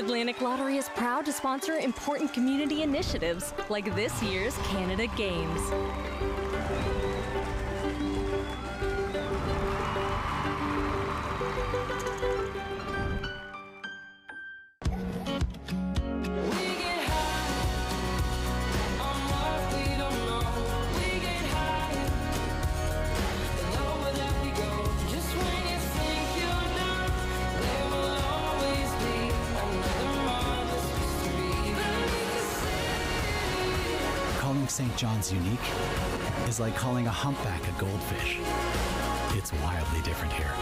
Atlantic Lottery is proud to sponsor important community initiatives like this year's Canada Games. Calling St. John's unique is like calling a humpback a goldfish. It's wildly different here.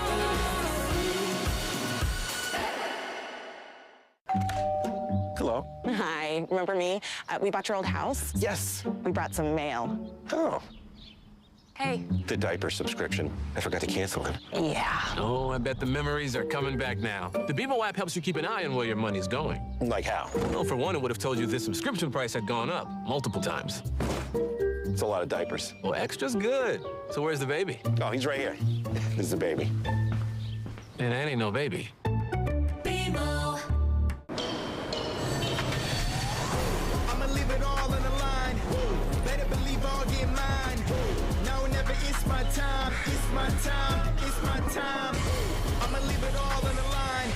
Hello. Hi, remember me? We bought your old house. Yes. We brought some mail. Oh, Hey. the diaper subscription. I forgot to cancel it. Yeah. Oh, I bet the memories are coming back now. The BMO app helps you keep an eye on where your money's going. Like how? Well, for one, it would have told you this subscription price had gone up multiple times. It's a lot of diapers. Well, extra's good. So where's the baby? Oh, he's right here. This is the baby. And that ain't no baby. I'ma leave it all on the line. Better believe I'll get mine. No, never, it's my time. It's my time. It's my time. I'ma leave it all on the line.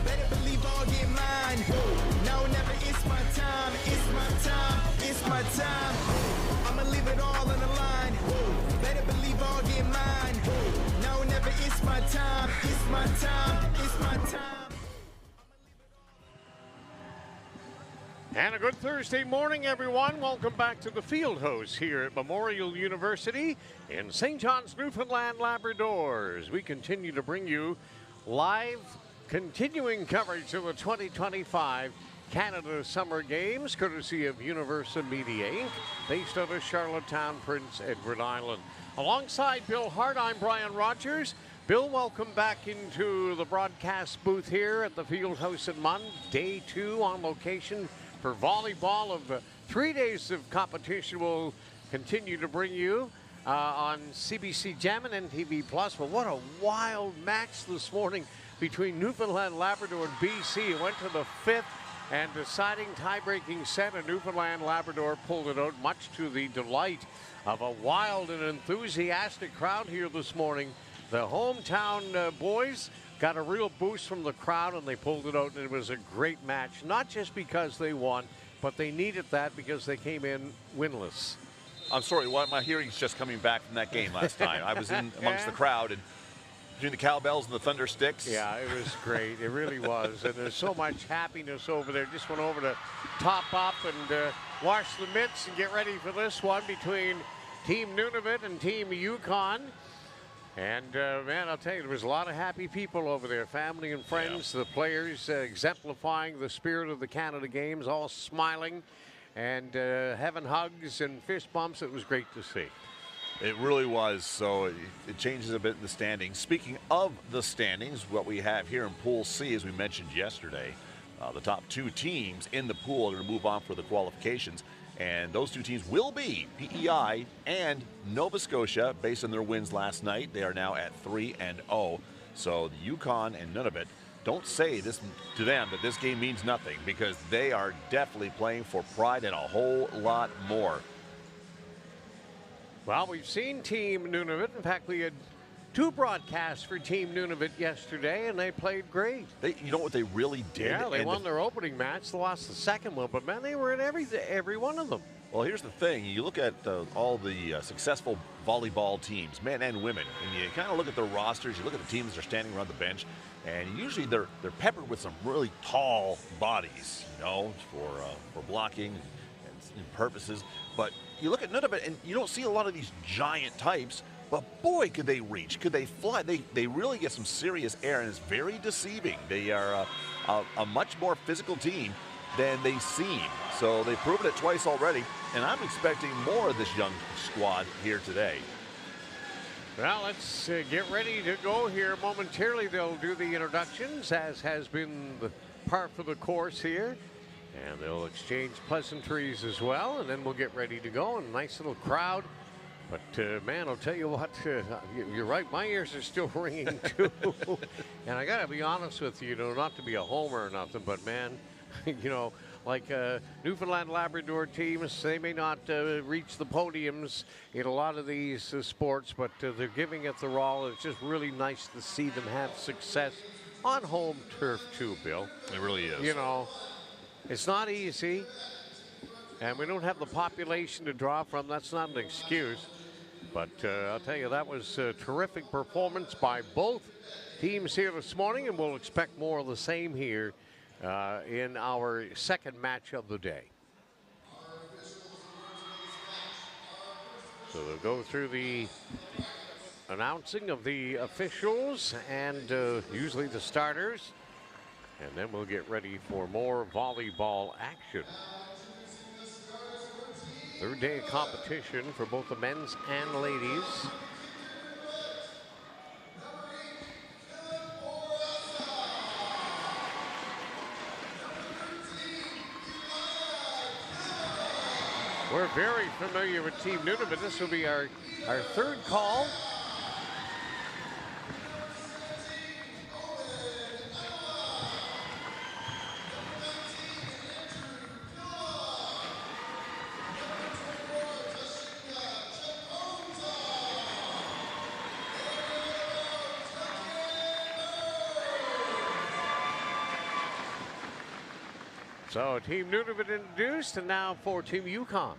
Better believe I'll get mine. No, never, it's my time. It's my time. It's my time. I'ma leave it all on the line. Better believe I'll get mine. No, never, it's my time. It's my time. It's my time. And a good Thursday morning, everyone. Welcome back to the Field House here at Memorial University in St. John's, Newfoundland, Labrador. As we continue to bring you live, continuing coverage of the 2025 Canada Summer Games, courtesy of Universal Media Inc., based out of Charlottetown, Prince Edward Island. Alongside Bill Hart, I'm Brian Rogers. Bill, welcome back into the broadcast booth here at the Field House at Munn. Day 2 on location for volleyball of 3 days of competition. We'll continue to bring you on CBC Gem and NTV Plus. But what a wild match this morning between Newfoundland and Labrador and BC. It went to the 5th and deciding tie-breaking set, and Newfoundland Labrador pulled it out, much to the delight of a wild and enthusiastic crowd here this morning. The hometown boys got a real boost from the crowd, and they pulled it out, and it was a great match, not just because they won, but they needed that because they came in winless. I'm sorry, my hearing's just coming back from that game last time. I was in amongst the crowd, and between the cowbells and the thunder sticks. Yeah, it was great. It really was. And there's so much happiness over there. Just went over to top up and wash the mitts and get ready for this one between Team Nunavut and Team Yukon. And, man, I'll tell you, there was a lot of happy people over there, family and friends, the players exemplifying the spirit of the Canada Games, all smiling and having hugs and fist bumps. It was great to see. It really was. So it changes a bit in the standings. Speaking of the standings, what we have here in Pool C, as we mentioned yesterday, the top 2 teams in the pool are going to move on for the qualifications. And those 2 teams will be PEI and Nova Scotia, based on their wins last night. They are now at 3-0. So the Yukon and Nunavut, don't say this to them that this game means nothing, because they are definitely playing for pride and a whole lot more. Well, we've seen Team Nunavut. In fact, we had 2 broadcasts for Team Nunavut yesterday, and they played great. You know what they really did? Yeah, they won their opening match. They lost the second one, but, man, they were in every one of them. Well, here's the thing. You look at all the successful volleyball teams, men and women, and you kind of look at their rosters. You look at the teams that are standing around the bench, and usually they're peppered with some really tall bodies, you know, for blocking and purposes. But you look at Nunavut, and you don't see a lot of these giant types, but boy, could they reach, could they fly. They really get some serious air, and it's very deceiving. They are a much more physical team than they seem. So they've proven it twice already, and I'm expecting more of this young squad here today. Well, let's get ready to go here momentarily. They'll do the introductions, as has been the par for the course here. And they'll exchange pleasantries as well, and then we'll get ready to go. And a nice little crowd But, man, I'll tell you what, you're right. My ears are still ringing, too. And I got to be honest with you, not to be a homer or nothing, but, man, like Newfoundland and Labrador teams, they may not reach the podiums in a lot of these sports, but they're giving it their all. It's just really nice to see them have success on home turf, too, Bill. It really is. It's not easy, and we don't have the population to draw from. That's not an excuse. But I'll tell you, that was a terrific performance by both teams here this morning, and we'll expect more of the same here in our second match of the day. So they'll go through the announcing of the officials and usually the starters, and then we'll get ready for more volleyball action. Third day of competition for both the men's and ladies. We're very familiar with Team Nunavut. This will be our third call. So Team Nunavut introduced, and now for Team Yukon.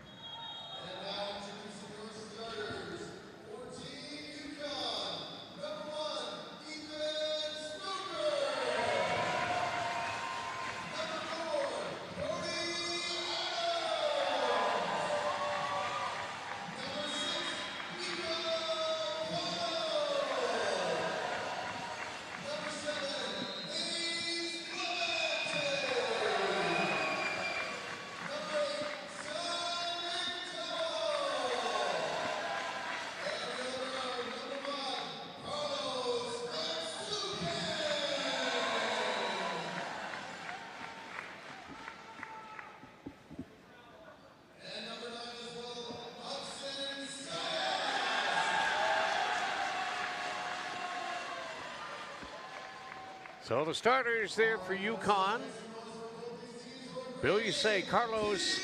So the starters there for Yukon. Bill, you say Carlos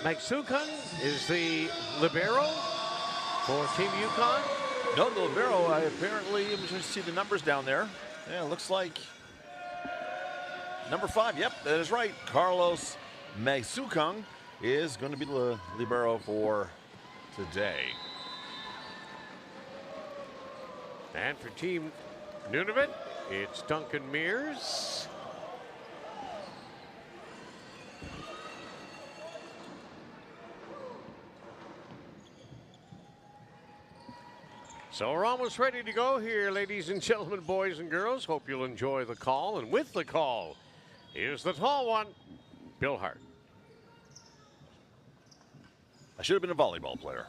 Magsukan is the libero for Team Yukon? No, the libero, apparently, I'm just see the numbers down there. Yeah, it looks like number 5. Yep, that is right. Carlos Magsukung is going to be the libero for today. And for Team Nunavut, it's Duncan Mears. So we're almost ready to go here, ladies and gentlemen, boys and girls. Hope you'll enjoy the call. And with the call is the tall one, Bill Hart. I should have been a volleyball player.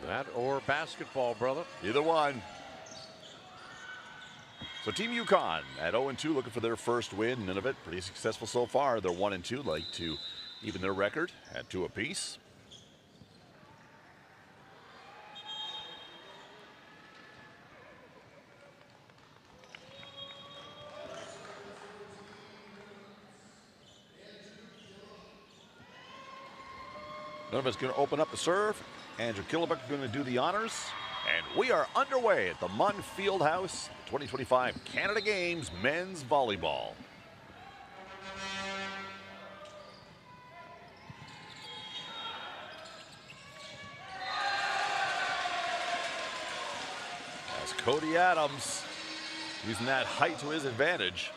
That or basketball, brother. Either one. So Team Yukon at 0-2, looking for their first win. Nunavut pretty successful so far. They're 1-2, like to even their record at 2 apiece. Nunavut's going to open up the serve. Andrew Killebuck is going to do the honors. And we are underway at the Munn Fieldhouse 2025 Canada Games Men's Volleyball. As Cody Adams using that height to his advantage.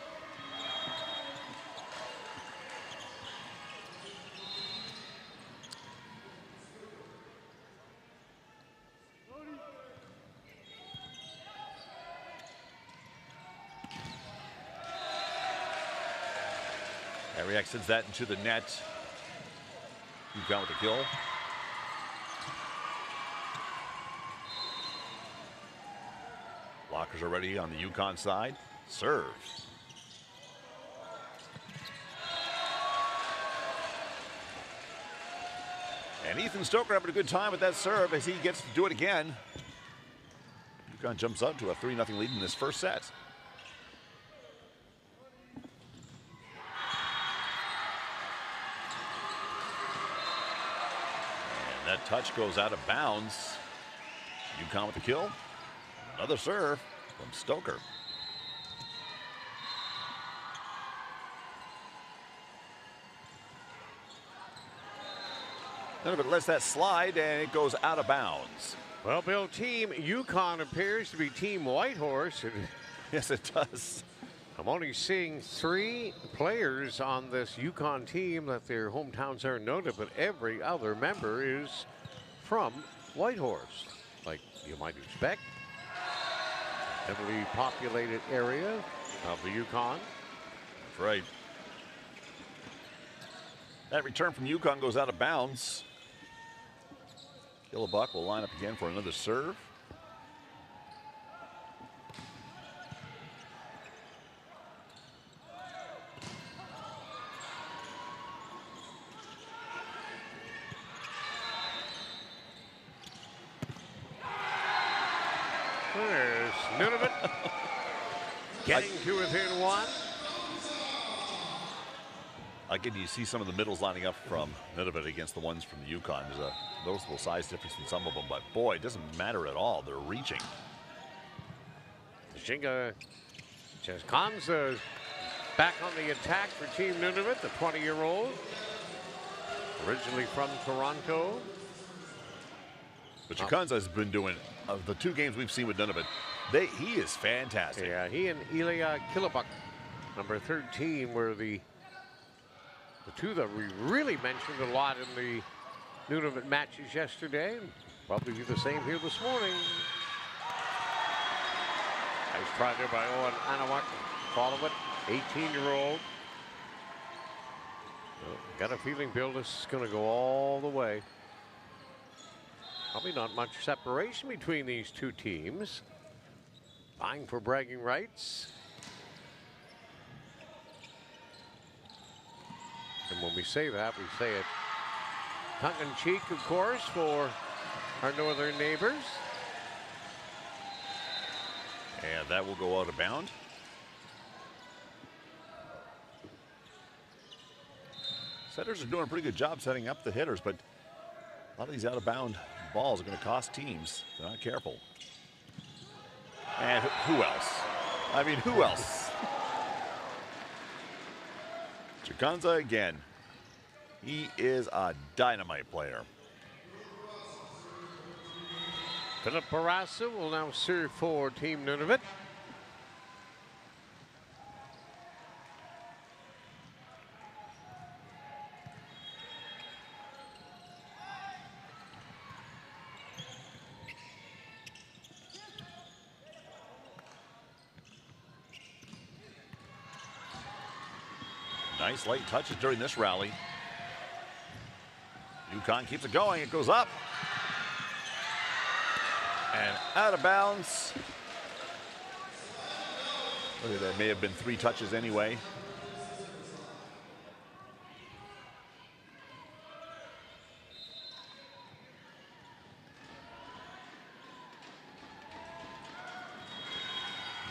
Ariak sends that into the net. Yukon with the kill. Blockers are ready on the Yukon side. Serve. And Ethan Stoker having a good time with that serve as he gets to do it again. Yukon jumps up to a 3-0 lead in this first set. And that touch goes out of bounds. Yukon with the kill. Another serve from Stoker. Nunavut lets that slide, and it goes out of bounds. Well, Bill, Team Yukon appears to be Team Whitehorse. Yes, it does. I'm only seeing 3 players on this Yukon team that their hometowns are noted, but every other member is from Whitehorse, like you might expect. Heavily populated area of the Yukon. That's right. That return from Yukon goes out of bounds. Killebuck will line up again for another serve. There's Nunavut getting to within 1. Again, you see some of the middles lining up from Nunavut against the ones from the Yukon. There's a noticeable size difference in some of them, but boy, it doesn't matter at all. They're reaching. Shinga Cheskanza back on the attack for Team Nunavut, the 20-year-old. Originally from Toronto. But Chikanza has been doing, of the 2 games we've seen with Nunavut, he is fantastic. Yeah, he and Ilya Killebuck, number 13, were the 2 that we really mentioned a lot in the Nunavut matches yesterday. Probably do the same here this morning. Nice try there by Owen Anawak. Follow it, 18-year-old. Well, got a feeling, Bill, this is going to go all the way. Probably not much separation between these 2 teams. Vying for bragging rights. And when we say that, we say it tongue-in-cheek, of course, for our northern neighbors. And that will go out of bound. Setters are doing a pretty good job setting up the hitters, but a lot of these out-of-bound balls are going to cost teams. They're not careful. And who else? I mean, who else? Chikanza again. He is a dynamite player. Philip Barassa will now serve for Team Nunavut. Nice late touches during this rally. Yukon keeps it going. It goes up. And out of bounds. Look at that. May have been 3 touches anyway.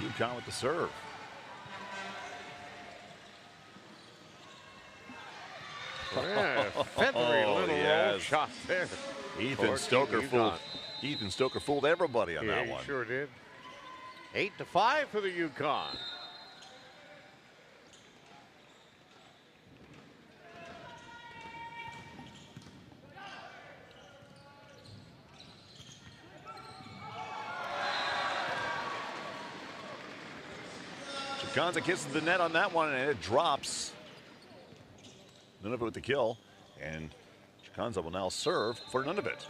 Yukon with the serve. Yeah, feathery little roll shot there. Ethan Stoker fooled everybody on that one. He sure did. 8-5 for the Yukon. Chikanza kisses the net on that one, and it drops. Nunavut with the kill, and Chikanza will now serve for Nunavut.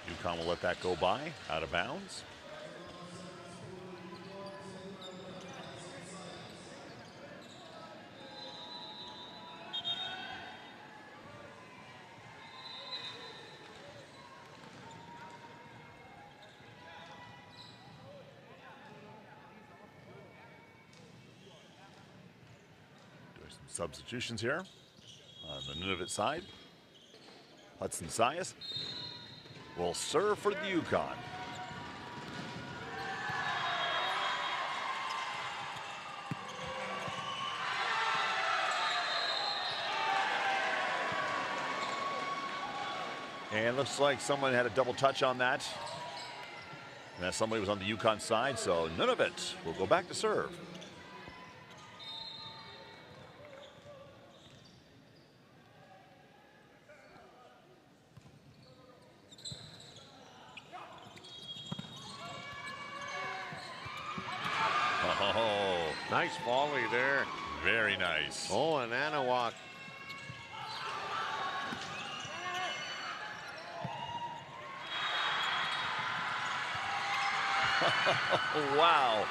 Yukon will let that go by, out of bounds. Substitutions here on the Nunavut side. Hudson Sias will serve for the Yukon. And looks like someone had a double touch on that. And that somebody was on the Yukon side, so Nunavut will go back to serve. Oh, nice volley there. Very nice. Oh, and Anawak. Wow.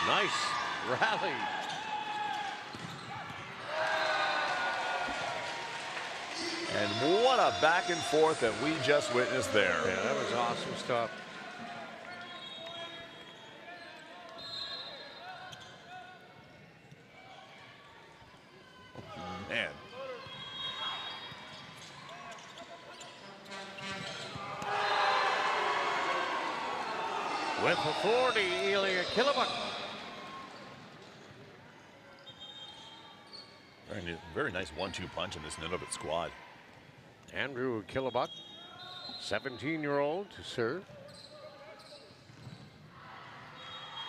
Nice rally. And what a back and forth that we just witnessed there. Yeah, that was awesome stuff. Man. With authority, Ilya Killebuk. Very nice 1-2 punch in this Nunavut squad. Andrew Killebuk, 17-year-old to serve.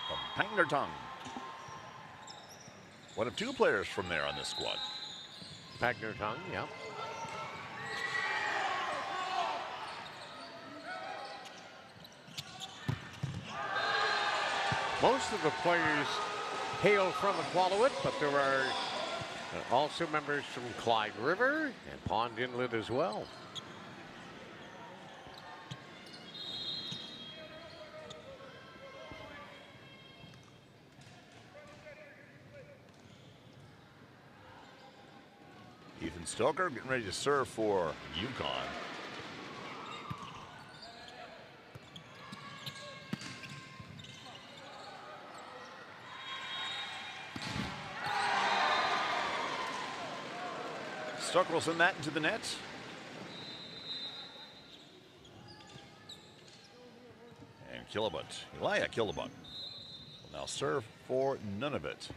From Pangnertung. One of 2 players from there on this squad. Pagnertung, yeah. Most of the players hail from Iqaluit, but there are also members from Clyde River and Pond Inlet as well. Ethan Stoker getting ready to serve for Yukon. Stoker will send that into the net. And Killebuk, Elijah Killebuk, will now serve for Nunavut.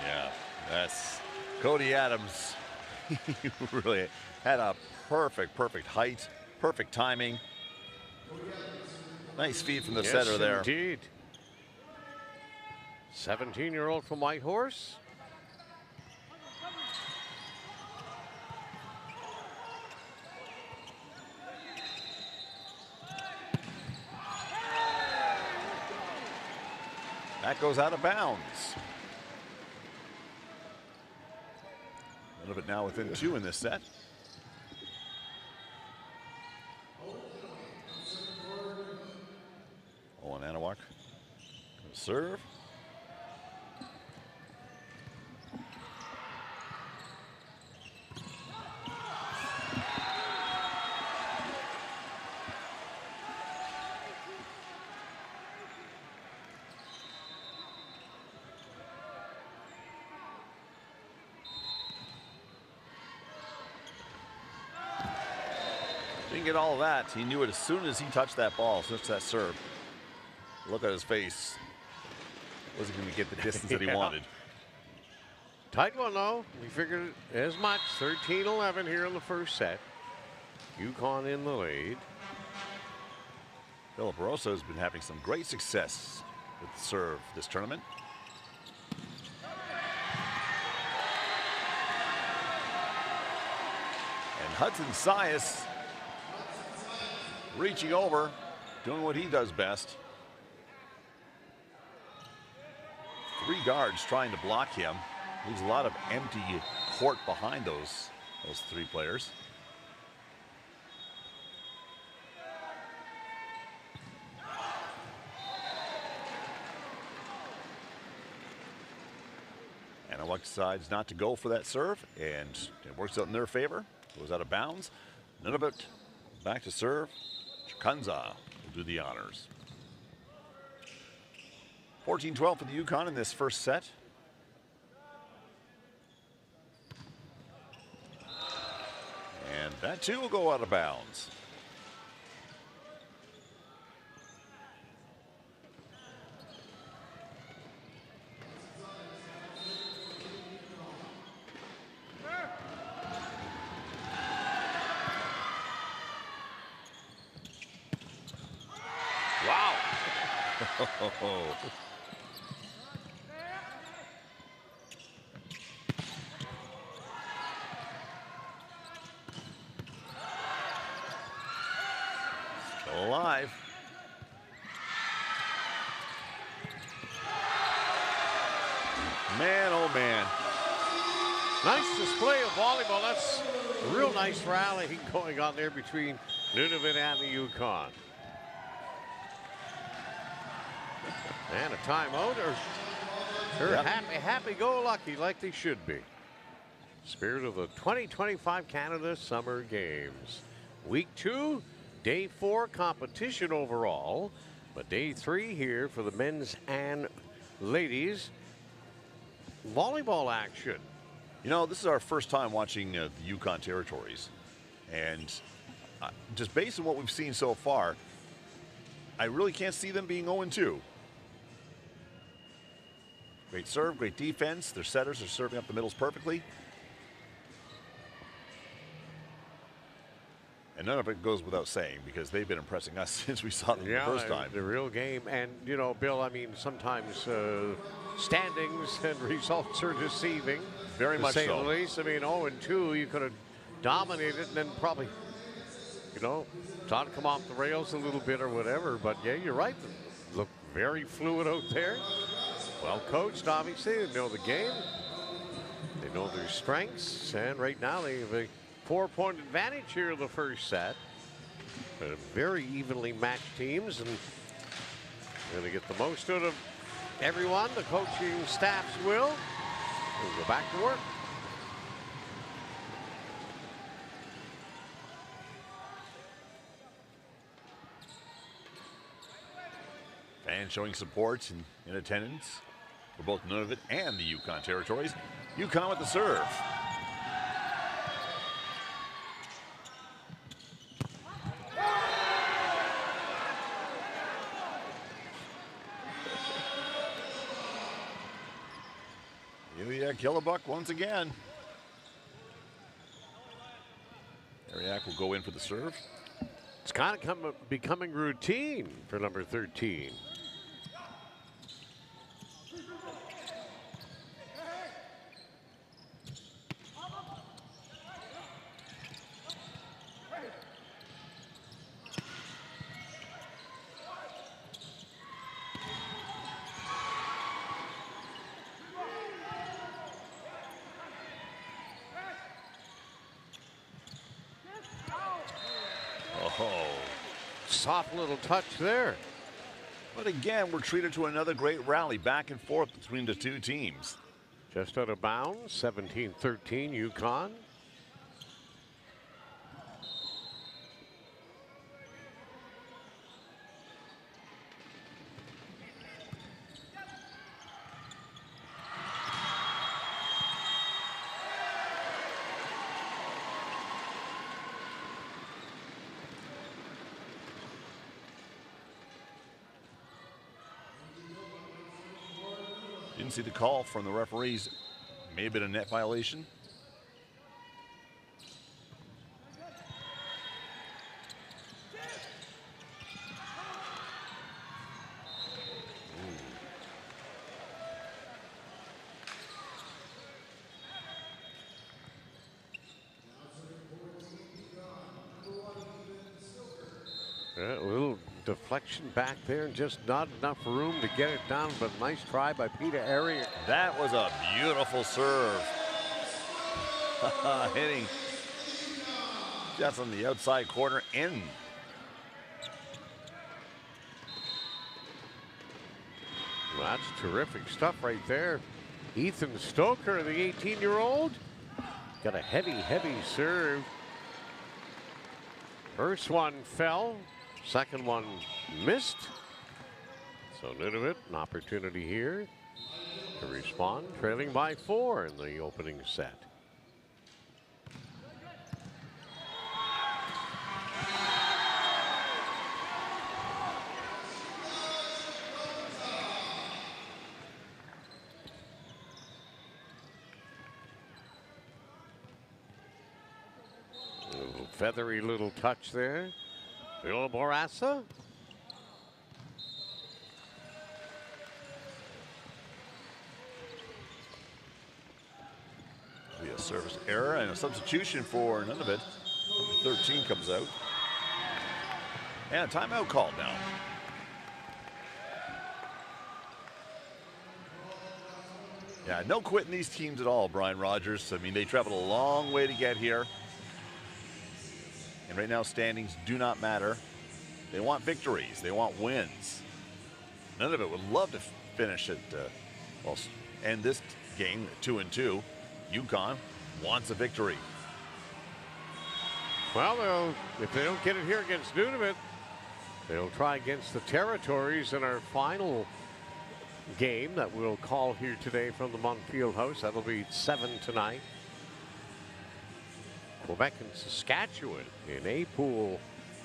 Yeah, that's Cody Adams. He really had a perfect height, perfect timing. Nice feed from the center there. Indeed. 17-year-old from Whitehorse. That goes out of bounds. A little bit now within 2 in this set. Owen Anawak serve. Didn't get all of that. He knew it as soon as he touched that ball, touched that serve. Look at his face. Wasn't going to get the distance that he wanted. Tight one, though. We figured as much. 13-11 here in the first set. Yukon in the lead. Philip Rosa has been having some great success with the serve this tournament. And Hudson Sias reaching over, doing what he does best. 3 guards trying to block him. Leaves a lot of empty court behind those 3 players. Anawak decides not to go for that serve, and it works out in their favor. Goes out of bounds. Nunavut back to serve. Chikanza will do the honors. 14-12 for the Yukon in this first set. And that too will go out of bounds. Wow. Still alive. Man, oh man. Nice display of volleyball. That's a real nice rally going on there between Nunavut and the Yukon. And a timeout, or they're happy-go-lucky like they should be. Spirit of the 2025 Canada Summer Games. Week 2, day 4 competition overall, but day 3 here for the men's and ladies volleyball action. You know, this is our first time watching the Yukon territories. And just based on what we've seen so far, I really can't see them being 0-2. Great serve, great defense. Their setters are serving up the middles perfectly. And none of it goes without saying because they've been impressing us since we saw them the first time. The real game. And, you know, Bill, I mean, sometimes standings and results are deceiving. Very much so. To say the least. I mean, 0-2, you could have dominated and then probably, you know, thought to come off the rails a little bit or whatever. But, yeah, you're right. They look very fluid out there. Well coached, obviously. They know the game. They know their strengths. And right now they have a 4-point advantage here in the first set. But very evenly matched teams. And going to get the most out of everyone. The coaching staffs will. We'll go back to work. Fans showing support and in attendance for both Nunavut and the Yukon territories. Yukon with the serve. Ilya Killebuck once again. Ariak will go in for the serve. It's kind of becoming routine for number 13. Soft little touch there. But again, we're treated to another great rally back and forth between the two teams. Just out of bounds, 17-13 Yukon. Didn't see the call from the referees. May have been a net violation. A little deflection back there and just not enough room to get it down, but nice try by Peter Ariak. That was a beautiful serve. Hitting just on the outside corner in. Well, that's terrific stuff right there. Ethan Stoker, the 18-year-old, got a heavy, heavy serve. First one fell, second one missed. So Nunavut, an opportunity here to respond, trailing by 4 in the opening set. Feathery little touch there. Bill Bourassa. Be a service error and a substitution for Nunavut. Number 13 comes out. And a timeout called now. Yeah, no quitting these teams at all, Brian Rogers. I mean, they traveled a long way to get here. And right now, standings do not matter. They want victories. They want wins. Nunavut would love to finish it, well, end this game 2-2. Yukon wants a victory. Well, if they don't get it here against Nunavut, they'll try against the Territories in our final game that we'll call here today from the Munn Fieldhouse. That'll be 7 tonight. Quebec and Saskatchewan in A pool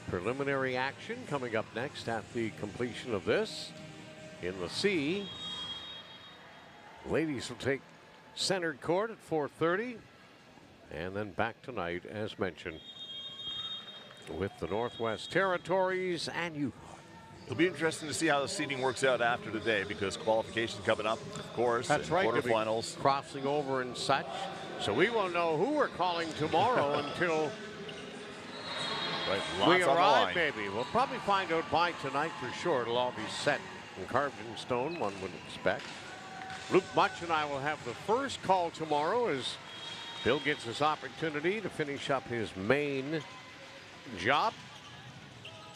preliminary action coming up next at the completion of this. In the C, ladies will take centered court at 4:30, and then back tonight, as mentioned, with the Northwest Territories and Yukon. It'll be interesting to see how the seeding works out after today, because qualification coming up, of course. That's right. Quarterfinals. Crossing over and such. So we won't know who we're calling tomorrow until we arrive, maybe. We'll probably find out by tonight for sure. It'll all be set and carved in stone, one would expect. Luke Much and I will have the first call tomorrow as Bill gets his opportunity to finish up his main job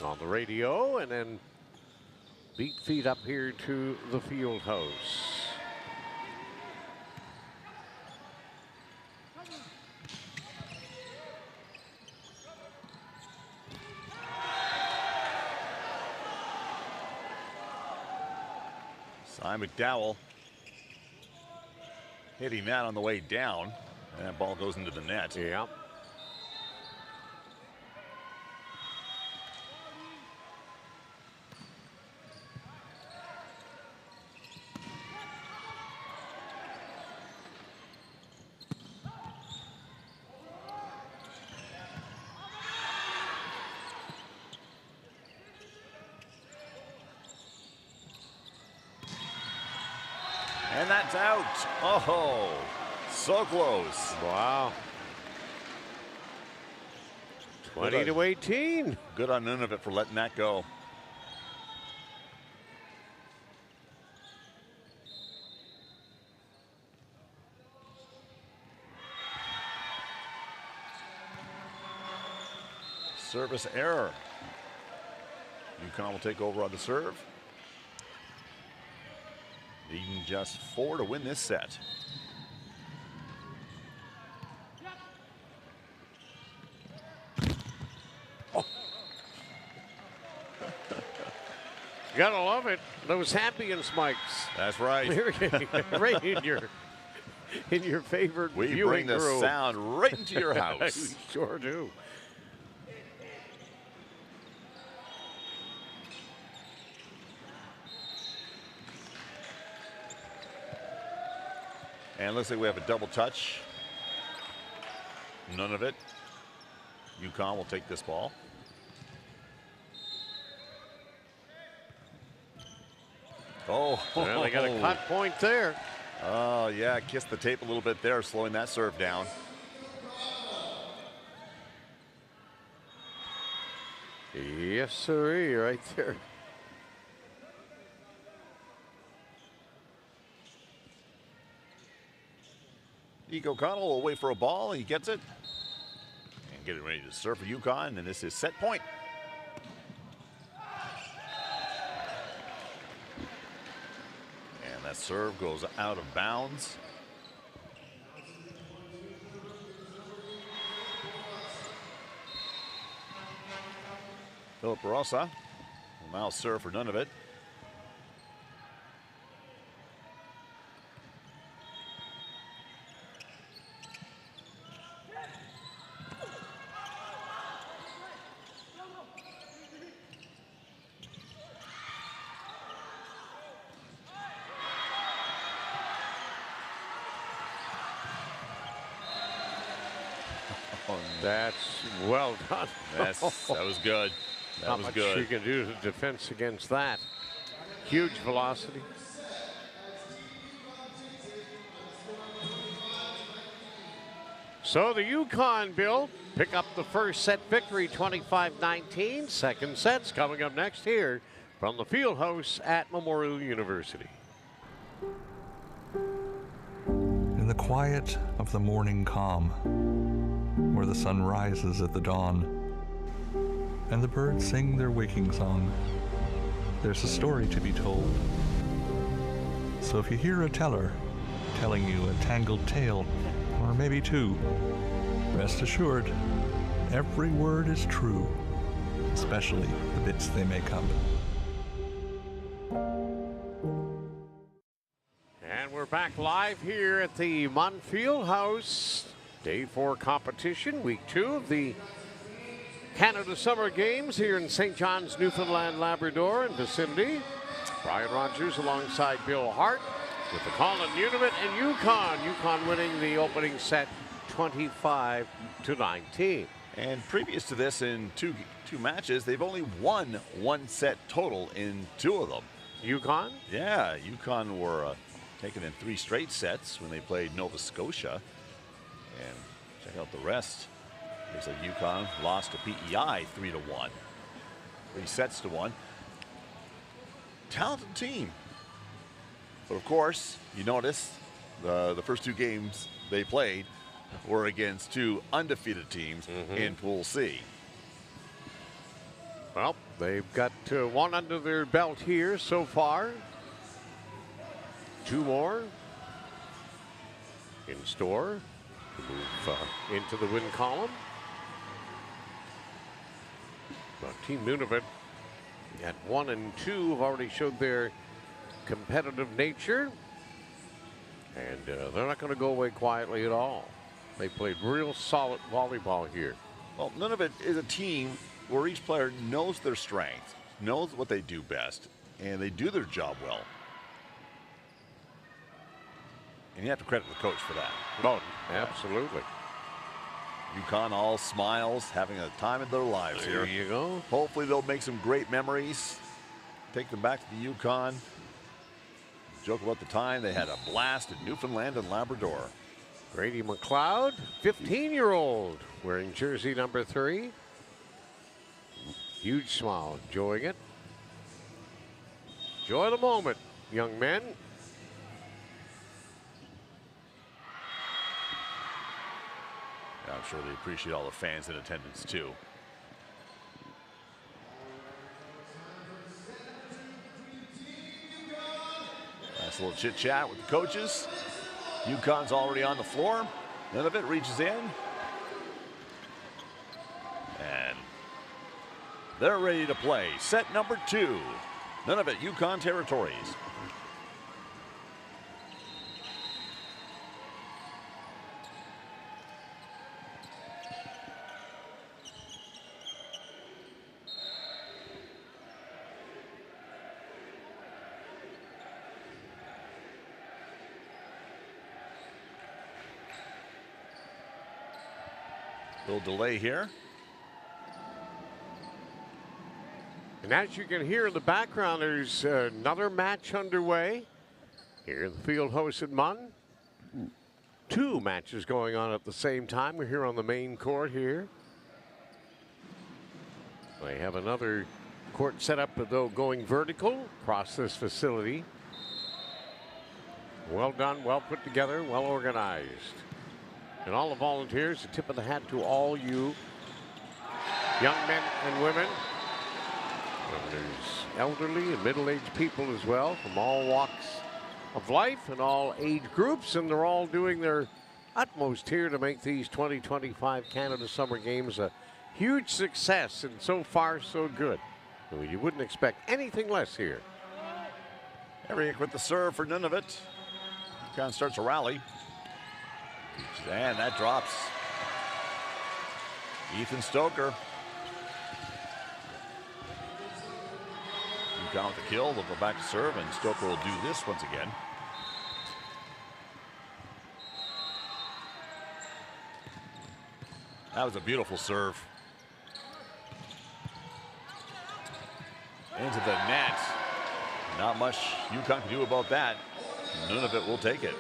on the radio and then beat feet up here to the field house. Cy McDowell hitting that on the way down, and that ball goes into the net. Yeah. And that's out. Oh, so close. Wow. 20-18. Good on Nunavut for letting that go. Service error. Yukon will take over on the serve. Needing just 4 to win this set. Oh. You gotta love it. Those Champions mics. That's right. Right in your favorite we viewing bring the room. sound right into your house. We sure do. And looks like we have a double touch. None of it. Yukon will take this ball. Oh, well, they got a cut point there. Oh, yeah, kissed the tape a little bit there, slowing that serve down. Yes, sirree, right there. Deke O'Connell will wait for a ball. He gets it. And getting ready to serve for Yukon, and this is set point. And that serve goes out of bounds. Philip Rosa will now serve for Nunavut. That's well done. That was good. That was good. Not much you can do to defense against that. Huge velocity. So the Yukon, Bill, pick up the first set victory, 25-19. Second set's coming up next here from the field house at Memorial University. In the quiet of the morning calm, where the sun rises at the dawn, and the birds sing their waking song, there's a story to be told. So if you hear a teller telling you a tangled tale, or maybe two, rest assured, every word is true, especially the bits they make up. And we're back live here at the Munn Field House. Day 4 competition, week 2 of the Canada Summer Games here in St. John's, Newfoundland, Labrador and vicinity. Brian Rogers alongside Bill Hart with the call on Nunavut and Yukon. Yukon winning the opening set 25-19. And previous to this, in two matches, they've only won one set total in 2 of them. Yukon? Yeah, Yukon were taken in 3 straight sets when they played Nova Scotia. And check out the rest. There's a Yukon lost to PEI 3-1. 3 sets to 1. Talented team. But of course, you notice the first 2 games they played were against 2 undefeated teams in Pool C. Well, they've got 1 under their belt here so far. 2 more in store to move into the win column. Well, Team Nunavut at 1 and 2 have already showed their competitive nature, and they're not going to go away quietly at all. They played real solid volleyball here. Well, Nunavut is a team where each player knows their strengths, knows what they do best, and they do their job well. And you have to credit the coach for that. Oh, absolutely. Yukon all smiles, having a time of their lives here. There you go. Hopefully they'll make some great memories. Take them back to the Yukon. Joke about the time they had a blast in Newfoundland and Labrador. Grady McLeod, 15-year-old, wearing jersey number 3. Huge smile, enjoying it. Enjoy the moment, young men. I'm sure they appreciate all the fans in attendance too. Nice little chit chat with the coaches. Yukon's already on the floor. Nunavut reaches in. And they're ready to play. Set number 2. Nunavut, Yukon territories. Little delay here. And as you can hear in the background, there's another match underway here in the field house at Munn. 2 matches going on at the same time. We're here on the main court here. They have another court set up, though, going vertical across this facility. Well done, well put together, well organized. And all the volunteers, a tip of the hat to all you young men and women. And there's elderly and middle-aged people as well from all walks of life and all age groups, and they're all doing their utmost here to make these 2025 Canada Summer Games a huge success, and so far so good. You wouldn't expect anything less here. Eric with the serve for Nunavut. Yukon starts a rally. And that drops. Ethan Stoker. Yukon with the kill. They'll go back to serve, and Stoker will do this once again. That was a beautiful serve. Into the net. Not much Yukon can do about that. Nunavut will take it.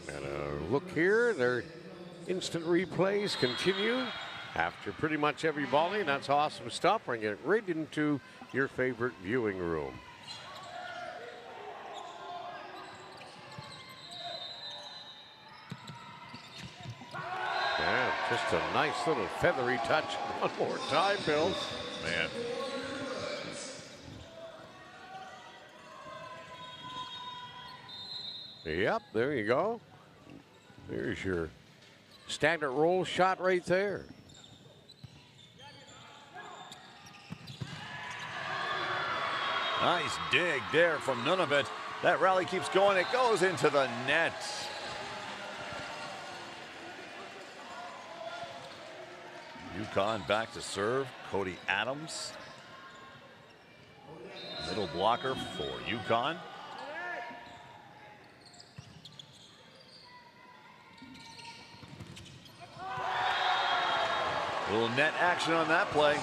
And a look here, their instant replays continue after pretty much every volley, and that's awesome stuff. Bring it right into your favorite viewing room. Yeah, just a nice little feathery touch. One more time, Bill. Man. Yep, there you go. There's your standard roll shot right there. Nice dig there from Nunavut. That rally keeps going. It goes into the net. Yukon back to serve. Cody Adams. Middle blocker for Yukon. Little net action on that play.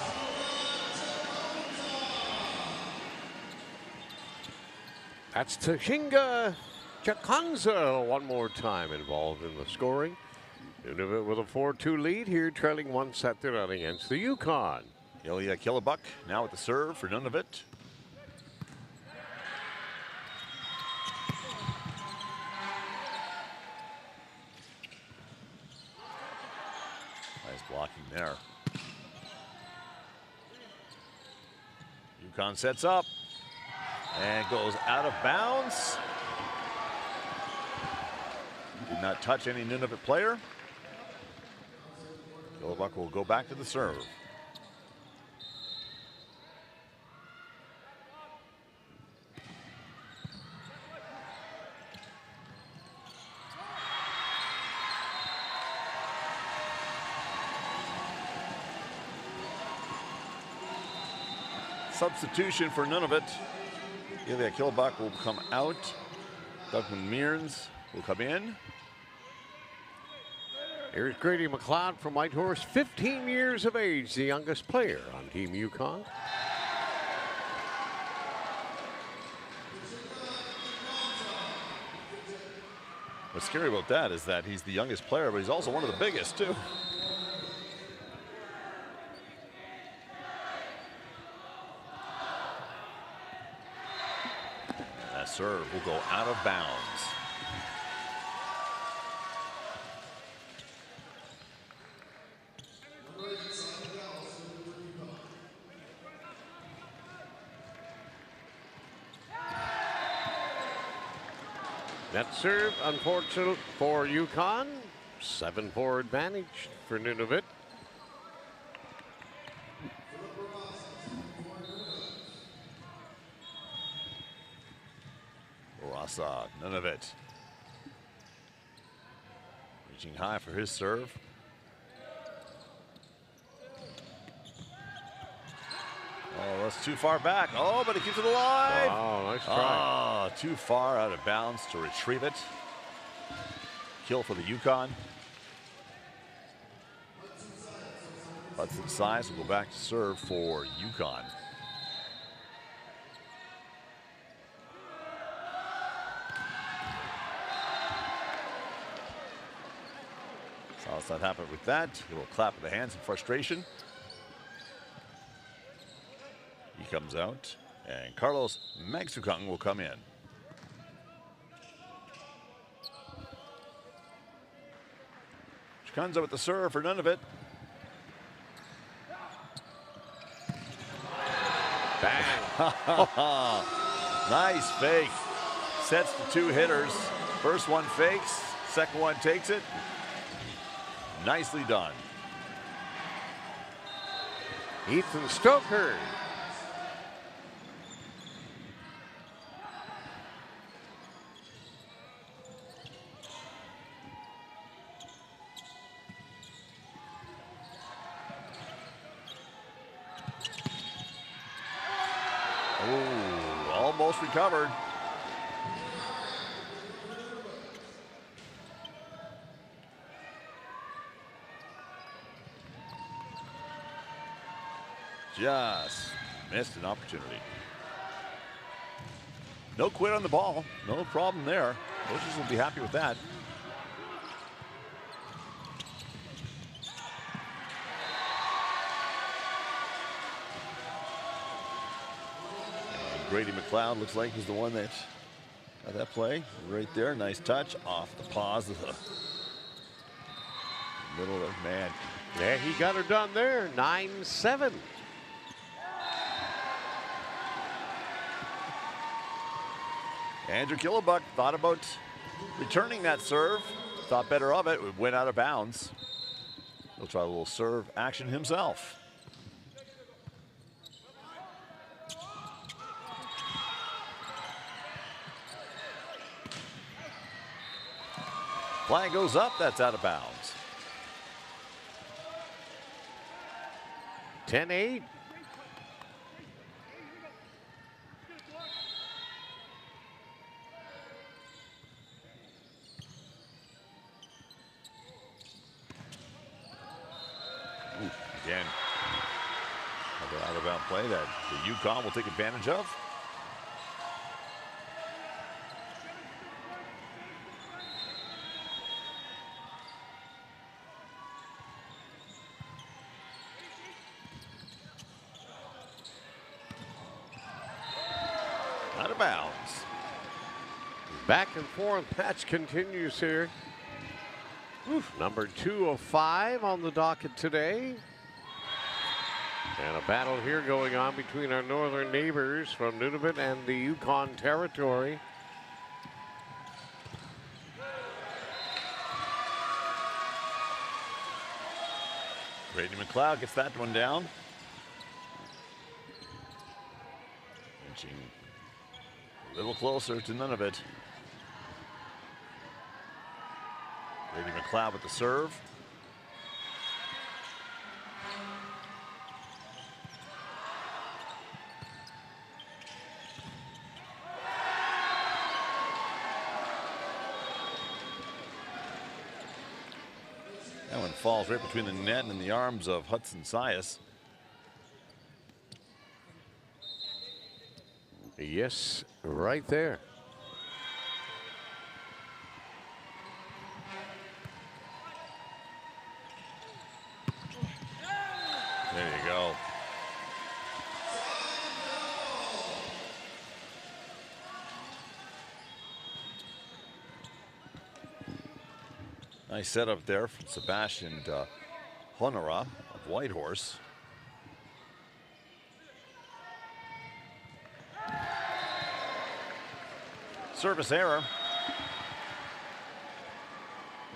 That's Tashinga Chakanza one more time involved in the scoring. Nunavut with a 4-2 lead here, trailing 1-0 against the Yukon. Ilya Killebuck now with the serve for Nunavut. Nice blocking there. Yukon sets up and goes out of bounds. Did not touch any Nunavut player. Killebuck will go back to the serve. Substitution for Nunavut. Ilya Killebuck will come out. Douglas Mearns will come in. Here's Grady McLeod from Whitehorse, 15 years of age, the youngest player on Team Yukon. What's scary about that is that he's the youngest player, but he's also one of the biggest, too. That serve will go out of bounds. That serve, unfortunate for Yukon. 7-4 advantage for Nunavut. Rasa, Nunavut. Reaching high for his serve. Oh, that's too far back. Oh, but he keeps it alive. Oh, nice try. Oh, too far out of bounds to retrieve it. Kill for the Yukon. Hudson Size will go back to serve for Yukon. Saw us not happen with that. A little clap of the hands in frustration. He comes out, and Carlos Magsukung will come in. Chikanza with the serve for Nunavut. Bang. Nice fake. Sets the two hitters. First one fakes, second one takes it. Nicely done. Ethan Stoker. Oh, almost recovered. Just missed an opportunity. No quit on the ball. No problem there. Coaches will be happy with that. And Grady McLeod looks like he's the one that got that play right there. Nice touch off the paws of the middle of man. Yeah, he got her done there. 9-7. Andrew Killebuck thought about returning that serve. Thought better of it. It went out of bounds. He'll try a little serve action himself. Flag goes up. That's out of bounds. 10-8. Again, another out-of-bound play that the Yukon will take advantage of. Out of bounds. Back and forth match continues here. Number 2 of 5 on the docket today. And a battle here going on between our northern neighbors from Nunavut and the Yukon territory. Grady McLeod gets that one down. Inching a little closer to Nunavut. Grady McLeod with the serve. That one falls right between the net and the arms of Hudson Sias. Yes, right there. There you go. Nice setup there from Sebastian Honora of Whitehorse. Service error.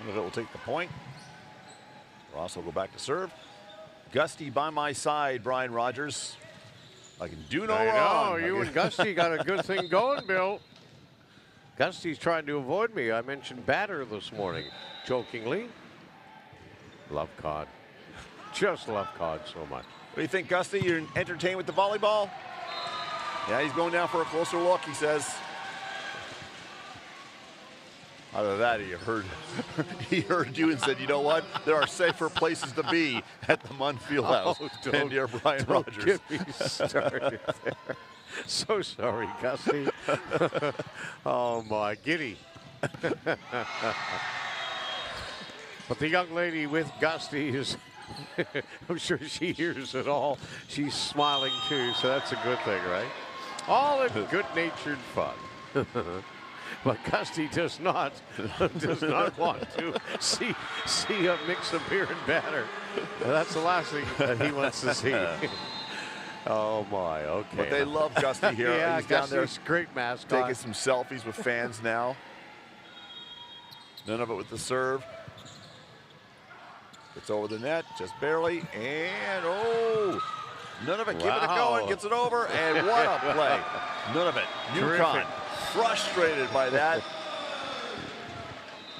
Nunavut will take the point. Ross will go back to serve. Gusty by my side, Brian Rogers. I can do no wrong. You and Gusty got a good thing going, Bill. Gusty's trying to avoid me. I mentioned batter this morning, jokingly. Love cod. Just love cod so much. What do you think, Gusty? You're entertained with the volleyball? Yeah, he's going down for a closer look, he says. Out of that, he heard you and said, you know what? There are safer places to be at the Munn Fieldhouse than near Brian Rogers. Get me started there. So sorry, Gusty. Oh, my giddy. But the young lady with Gusty is, I'm sure she hears it all. She's smiling, too, so that's a good thing, right? All in good-natured fun. But Gusty does not want to see a mix of beer and batter. That's the last thing that he wants to see. Oh my, okay. But they love Gusty here. Yeah, he's down there, great mascot. taking some selfies with fans now. None of it with the serve. It's over the net, just barely, and oh, Nunavut keeping it going, gets it over, and what a play. Nunavut, Yukon, frustrated by that.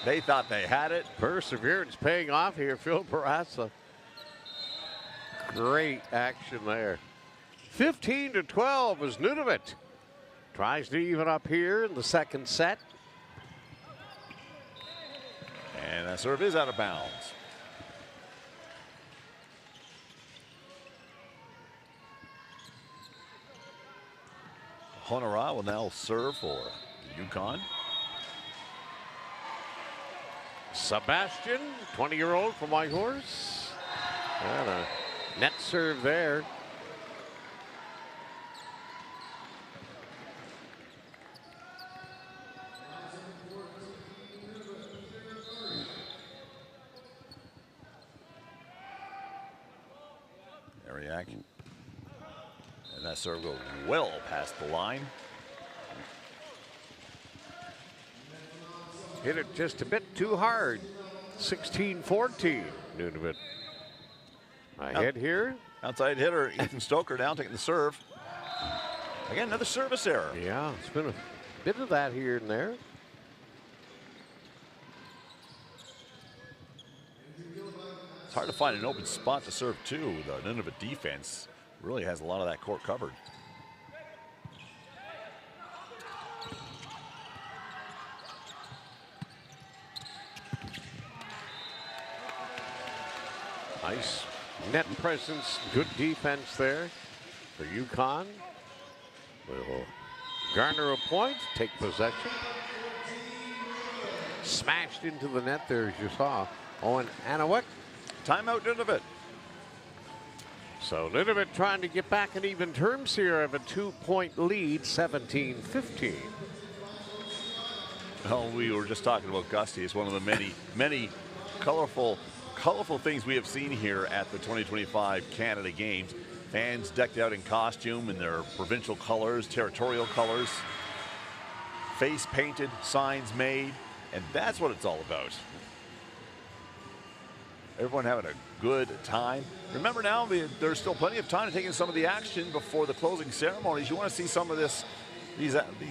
They thought they had it. Perseverance paying off here, Phil Barraza. Great action there. 15-12 as Nunavut tries to even up here in the second set. And that serve is out of bounds. Honora will now serve for Yukon. Sebastian, 20-year-old from Whitehorse. And a net serve there. Ariak. And that serve goes well past the line. Hit it just a bit too hard. 16-14. Nunavut ahead here. Outside hitter Ethan Stoker down taking the serve. Again, another service error. Yeah, it's been a bit of that here and there. It's hard to find an open spot to serve too. The Nunavut defense really has a lot of that court covered. Nice net presence, good defense there for Yukon. Will garner a point, take possession. Smashed into the net there, as you saw. Owen Anahuac. Timeout, Nunavut. So Nunavut trying to get back in even terms here of a 2-point lead, 17-15. Well, we were just talking about Gusty. It's one of the many colorful things we have seen here at the 2025 Canada Games. Fans decked out in costume in their provincial colors, territorial colors, face painted, signs made, and that's what it's all about. Everyone having a good time. Remember now, there's still plenty of time to take in some of the action before the closing ceremonies. You want to see some of these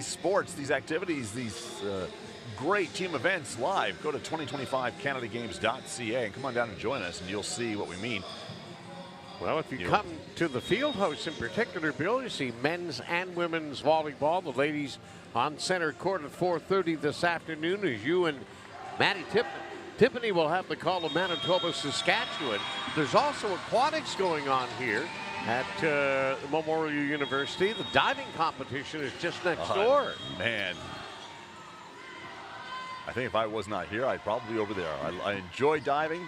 sports, these activities, these great team events live. Go to 2025canadagames.ca and come on down and join us, and you'll see what we mean. Well, if you come to the field house in particular, Bill, you see men's and women's volleyball. The ladies on center court at 4:30 this afternoon as you and Maddie Tiffany will have the call of Manitoba, Saskatchewan. There's also aquatics going on here at Memorial University. The diving competition is just next door. Man. I think if I was not here, I'd probably be over there. I enjoy diving.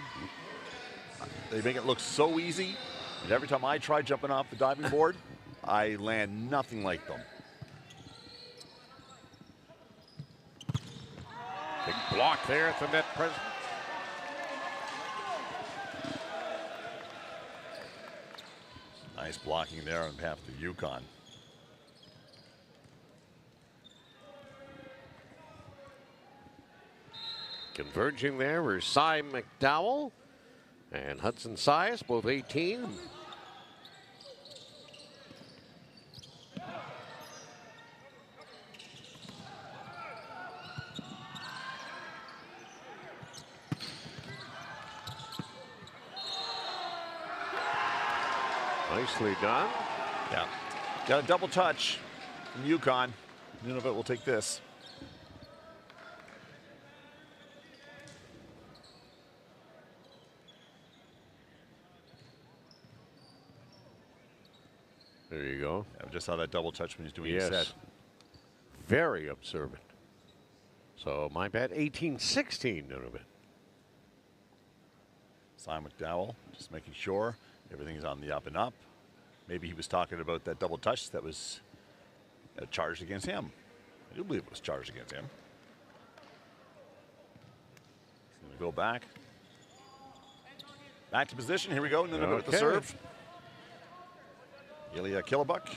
They make it look so easy. And every time I try jumping off the diving board, I land nothing like them. Big block there at the net presence. Nice blocking there on behalf of the Yukon. Converging there were Cy McDowell and Hudson Sias, both 18. Nicely done. Yeah. Got a double touch from Yukon. Nunavut will take this. There you go. Yeah, we just saw that double touch when he's doing his set. Very observant. So my bet, 18-16 Nunavut. Cy McDowell just making sure everything's on the up and up. Maybe he was talking about that double touch that was charged against him. I do believe it was charged against him. He's going to go back. Back to position. Here we go. Nunavut with the serve. Ilya Killebuk.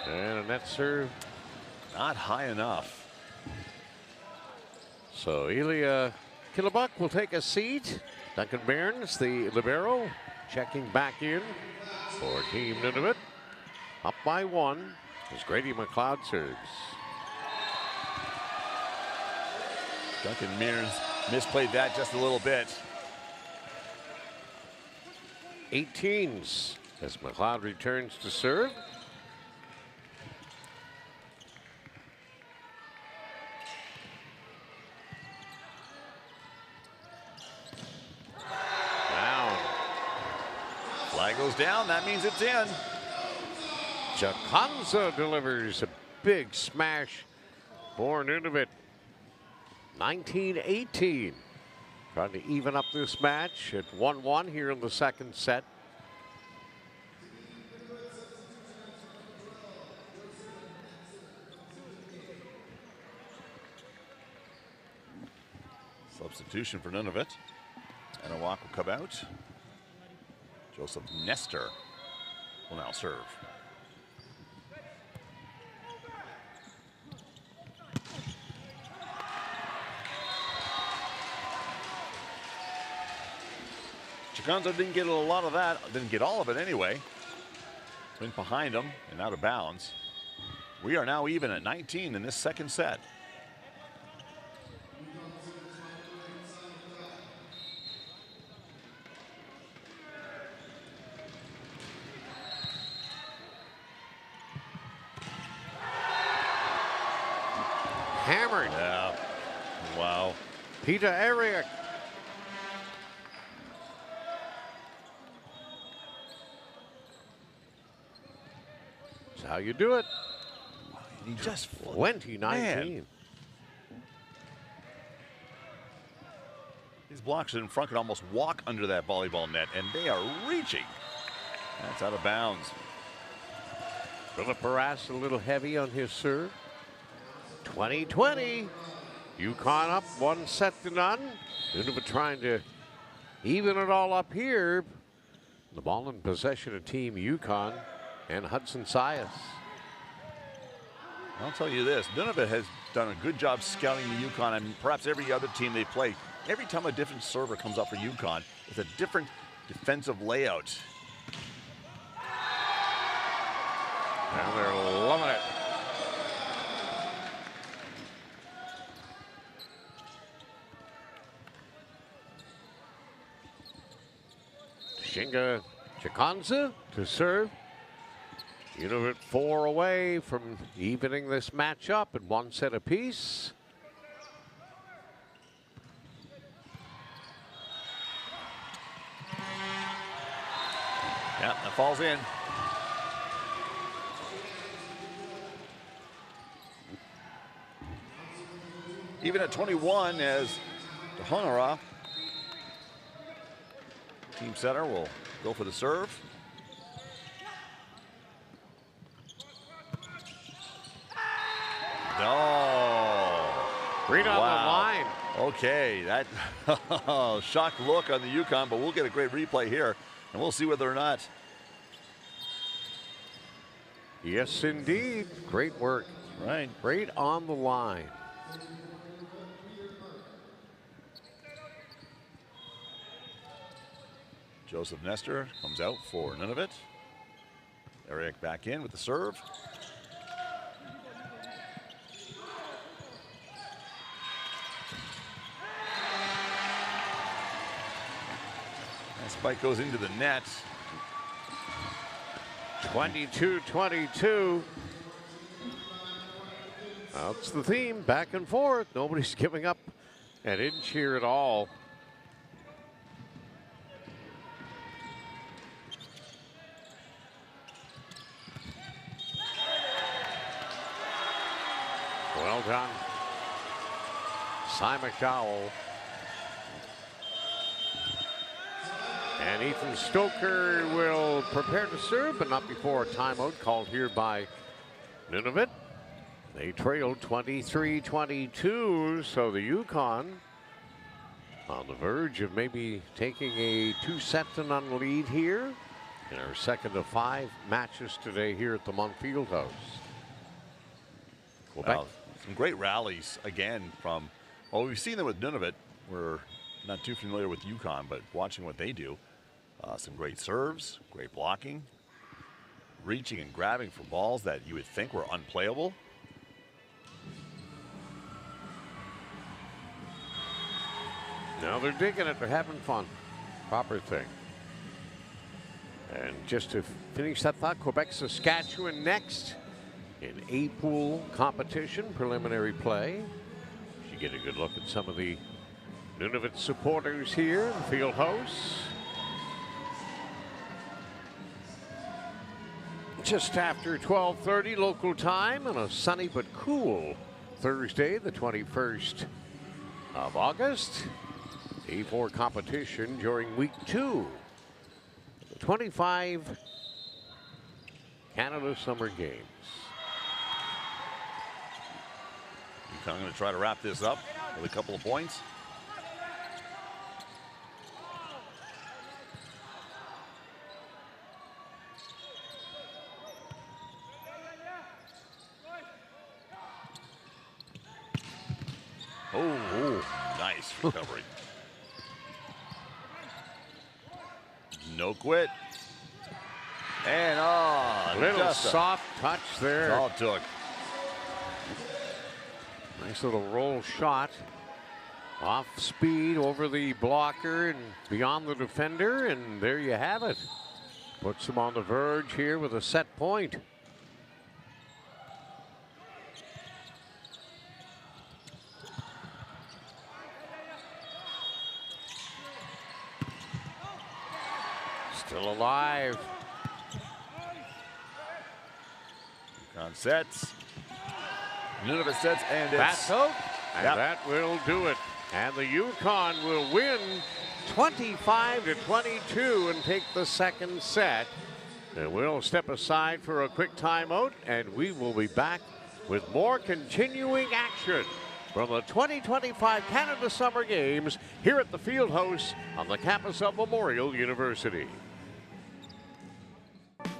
And a net serve. Not high enough. So Ilya Killebuk will take a seat. Duncan Barnes, the libero, checking back in for Team Nunavut. Up by 1 as Grady McLeod serves. Duncan Mears misplayed that just a little bit. 18s as McLeod returns to serve. Down. Flag goes down. That means it's in. Chakanza delivers a big smash for Nunavut. 19-18. Trying to even up this match at 1-1 here in the second set. Substitution for Nunavut. And a walk will come out. Joseph Nestor will now serve. Chakanza didn't get a lot of that, didn't get all of it anyway. Went behind him and out of bounds. We are now even at 19 in this second set. Hammered. Yeah. Wow. Peter Ariak. That's how you do it. He just 2019. These blocks in front can almost walk under that volleyball net, and they are reaching. That's out of bounds. Philip Barras a little heavy on his serve. 20-20. Yukon up 1-0. Nunavut trying to even it all up here. The ball in possession of Team Yukon and Hudson Sias. I'll tell you this, Nunavut has done a good job scouting the Yukon, and perhaps every other team they play. Every time a different server comes up for Yukon, it's a different defensive layout. And they're loving it. Shinga Chakanza to serve. Nunavut 4 away from evening this match up in 1 set apiece. Yeah, that falls in. Even at 21 as Dehonara, team center, will go for the serve. No. Read on the line. Okay, that shocked look on the Yukon, but we'll get a great replay here, and we'll see whether or not. Yes, indeed. Great work. Right. Great on the line. Joseph Nestor comes out for Nunavut. Eric back in with the serve. That spike goes into the net. 22-22. That's the theme, back and forth. Nobody's giving up an inch here at all. Well done. Cy McDowell. And Ethan Stoker will prepare to serve, but not before a timeout called here by Nunavut. They trailed 23-22, so the Yukon on the verge of maybe taking a 2-0 lead here in our second of 5 matches today here at the Munn Fieldhouse. Well, some great rallies again from Well, we've seen them with Nunavut. We're not too familiar with Yukon, but watching what they do, some great serves, great blocking, reaching and grabbing for balls that you would think were unplayable. Now they're digging it. They're having fun. Proper thing. And just to finish that thought, Quebec, Saskatchewan next in A-pool competition, preliminary play. You get a good look at some of the Nunavut supporters here in the field house. Just after 12:30 local time on a sunny but cool Thursday, the 21st of August. A4 competition during week 2. The 25 Canada Summer Games. I'm going to try to wrap this up with a couple of points. Oh, nice recovery. No quit. And little soft touch there. That's all it took. Nice little roll shot. Off speed over the blocker and beyond the defender, and there you have it. Puts them on the verge here with a set point. Still alive. Yukon sets. Nunavut sets, and it's Basso, and that will do it. And the Yukon will win 25-22 and take the second set. And we'll step aside for a quick timeout, and we will be back with more continuing action from the 2025 Canada Summer Games here at the field house on the campus of Memorial University.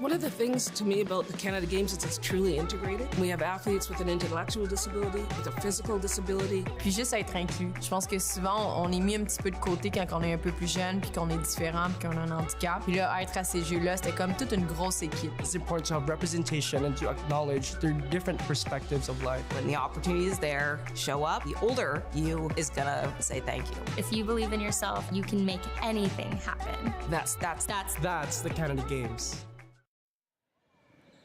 One of the things to me about the Canada Games is it's truly integrated. We have athletes with an intellectual disability, with a physical disability. Puis juste être inclus. Je pense que souvent, on est mis un petit peu de côté quand on est un peu plus jeune, puis qu'on est différent, puis qu'on a un handicap. Puis là, être à ces Jeux-là, c'était comme toute une grosse équipe. It's important to have representation and to acknowledge their different perspectives of life. When the opportunity is there, show up. The older you is gonna say thank you. If you believe in yourself, you can make anything happen. That's the Canada Games.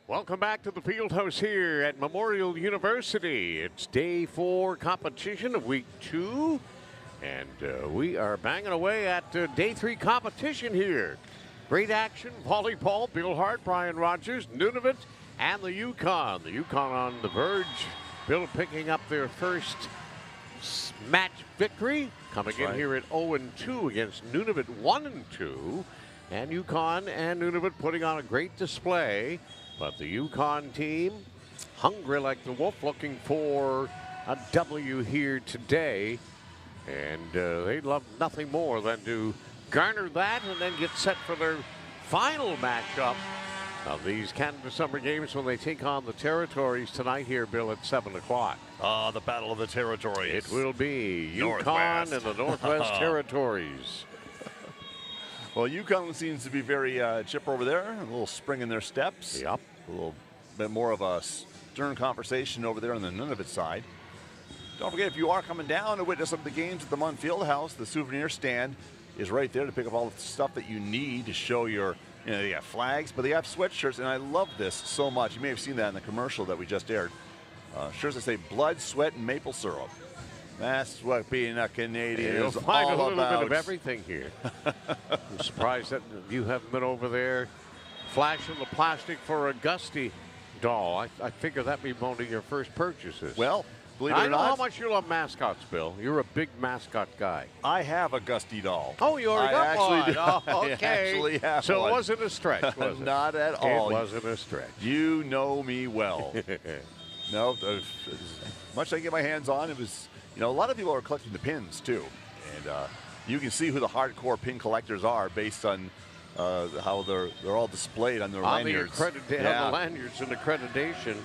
Welcome back to the field house here at Memorial University. It's day 4 competition of week 2. And we are banging away at day 3 competition here. Great action, volleyball, Bill Hart, Brian Rogers, Nunavut, and the Yukon. The Yukon on the verge. Bill picking up their first match victory. Coming in here at 0-2 against Nunavut 1-2. And Yukon and Nunavut putting on a great display. But the Yukon team, hungry like the wolf, looking for a W here today. And they'd love nothing more than to garner that and then get set for their final matchup of these Canada Summer Games when they take on the Territories tonight here, Bill, at 7 o'clock. The Battle of the Territories. It will be Yukon Northwest. and the Northwest Territories. Well, Yukon seems to be very chipper over there. A little spring in their steps. Yep. A little bit more of a stern conversation over there on the Nunavut side. Don't forget, if you are coming down to witness some of the games at the Munn Fieldhouse, the souvenir stand is right there to pick up all the stuff that you need to show your, they have flags, but they have sweatshirts, and I love this so much. You may have seen that in the commercial that we just aired. Shirts that say blood, sweat, and maple syrup. That's what being a Canadian You'll is find all a little about. bit of everything here. I'm surprised that you haven't been over there flashing the plastic for a Gusty doll. I figure that'd be one of your first purchases. Well, believe it or I know not, how much you love mascots, Bill. You're a big mascot guy. I have a Gusty doll. Oh, you already got one. Oh, I okay. actually have so one. It wasn't a stretch, was it? Not at all. It wasn't a stretch. You know me well. No, as much as I can get my hands on, it was, a lot of people are collecting the pins too. And you can see who the hardcore pin collectors are based on how they're all displayed on their lanyards. On the lanyards and accreditation.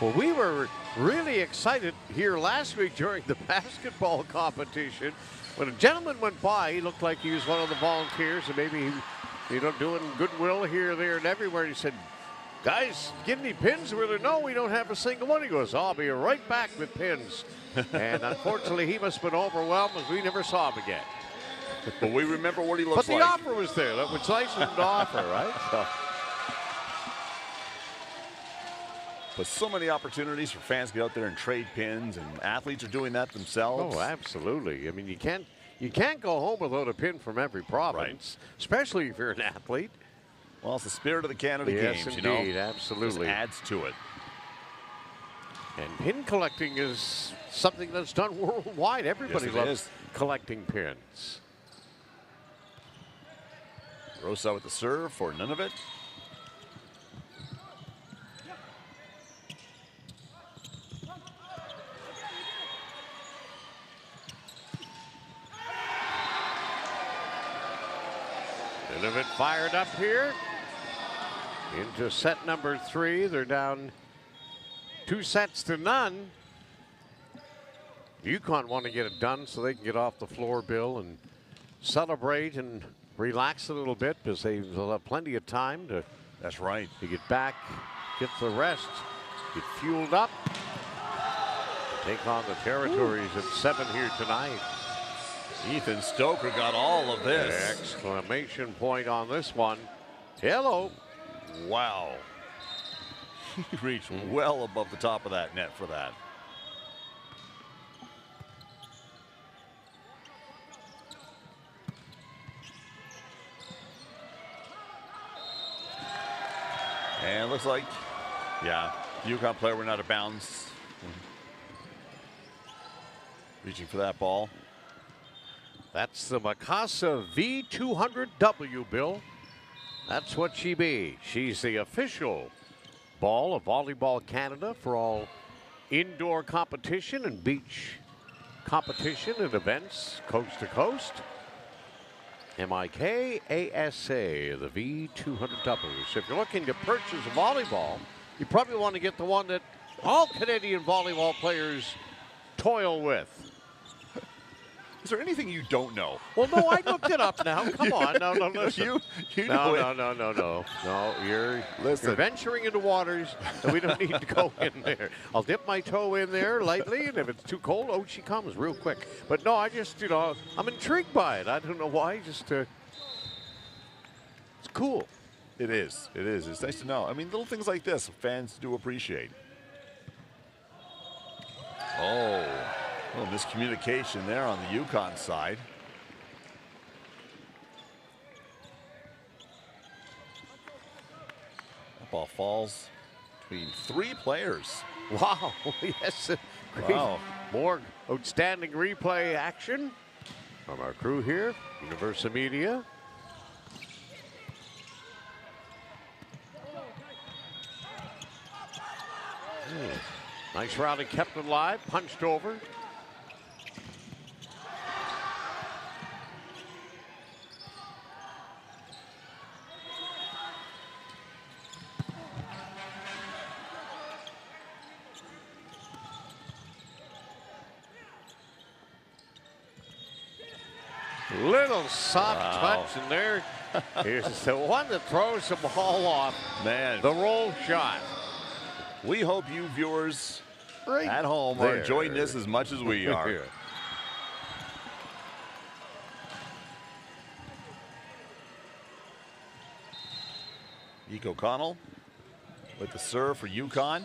Well, we were really excited here last week during the basketball competition. When a gentleman went by, he looked like he was one of the volunteers, and maybe he, doing goodwill here, there, and everywhere. He said, "Guys, give me pins." We're there. "No, we don't have a single one." He goes, "I'll be right back with pins." And unfortunately, he must have been overwhelmed as we never saw him again. But we remember what he looks like. But the offer was there. That was nice of him to offer, right? So. But so many opportunities for fans to get out there and trade pins, and athletes are doing that themselves. Oh, absolutely. I mean, you can't go home without a pin from every province, especially if you're an athlete. Well, it's the spirit of the Canada Games, indeed, you know. absolutely. Just adds to it. And pin collecting is something that's done worldwide. Everybody loves collecting pins. Rosa with the serve for Nunavut. Nunavut fired up here into set number 3. They're down 2-0. Yukon want to get it done so they can get off the floor, Bill, and celebrate and relax a little bit, because they'll have plenty of time to. That's right. To get back, get the rest, get fueled up, take on the Territories at 7 here tonight. Ethan Stoker got all of this. Exclamation point on this one. Hello. Wow. He reached well above the top of that net for that. And it looks like, yeah, Yukon player went out of bounds. Reaching for that ball. That's the Mikasa V200W, Bill. That's what she be. She's the official ball of Volleyball Canada for all indoor competition and beach competition and events coast to coast. M-I-K-A-S-A, the V200W. So if you're looking to purchase a volleyball, you probably want to get the one that all Canadian volleyball players toil with. Is there anything you don't know? Well, no, I looked it up now. Come on. No, listen. You know it. No. You're venturing into waters that we don't need to go in there. I'll dip my toe in there lightly, and if it's too cold, out she comes real quick. But no, I just, I'm intrigued by it. I don't know why. Just, it's cool. It is. It is. It's nice to know. I mean, little things like this, fans do appreciate. Oh. A little miscommunication there on the Yukon side. That ball falls between 3 players. Wow, yes. Great. Wow. More outstanding replay action from our crew here, Universal Media. Nice rally, kept it alive, punched over. Little soft touch, and there is the one that throws the ball off. Man. The roll shot. We hope you viewers at home are enjoying this as much as we are. Ike O'Connell with the serve for Yukon.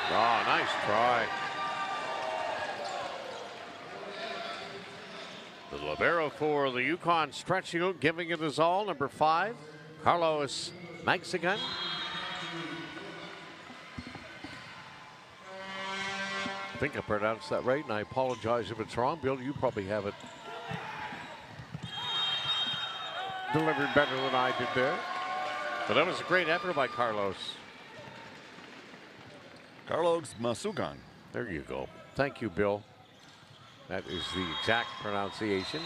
Oh, nice try. The libero for the Yukon stretching out, giving it his all. Number 5, Carlos Mexican. I think I pronounced that right, and I apologize if it's wrong. Bill, you probably have it delivered better than I did there. But that was a great effort by Carlos. Carlos Masugan. There you go. Thank you, Bill. That is the exact pronunciation.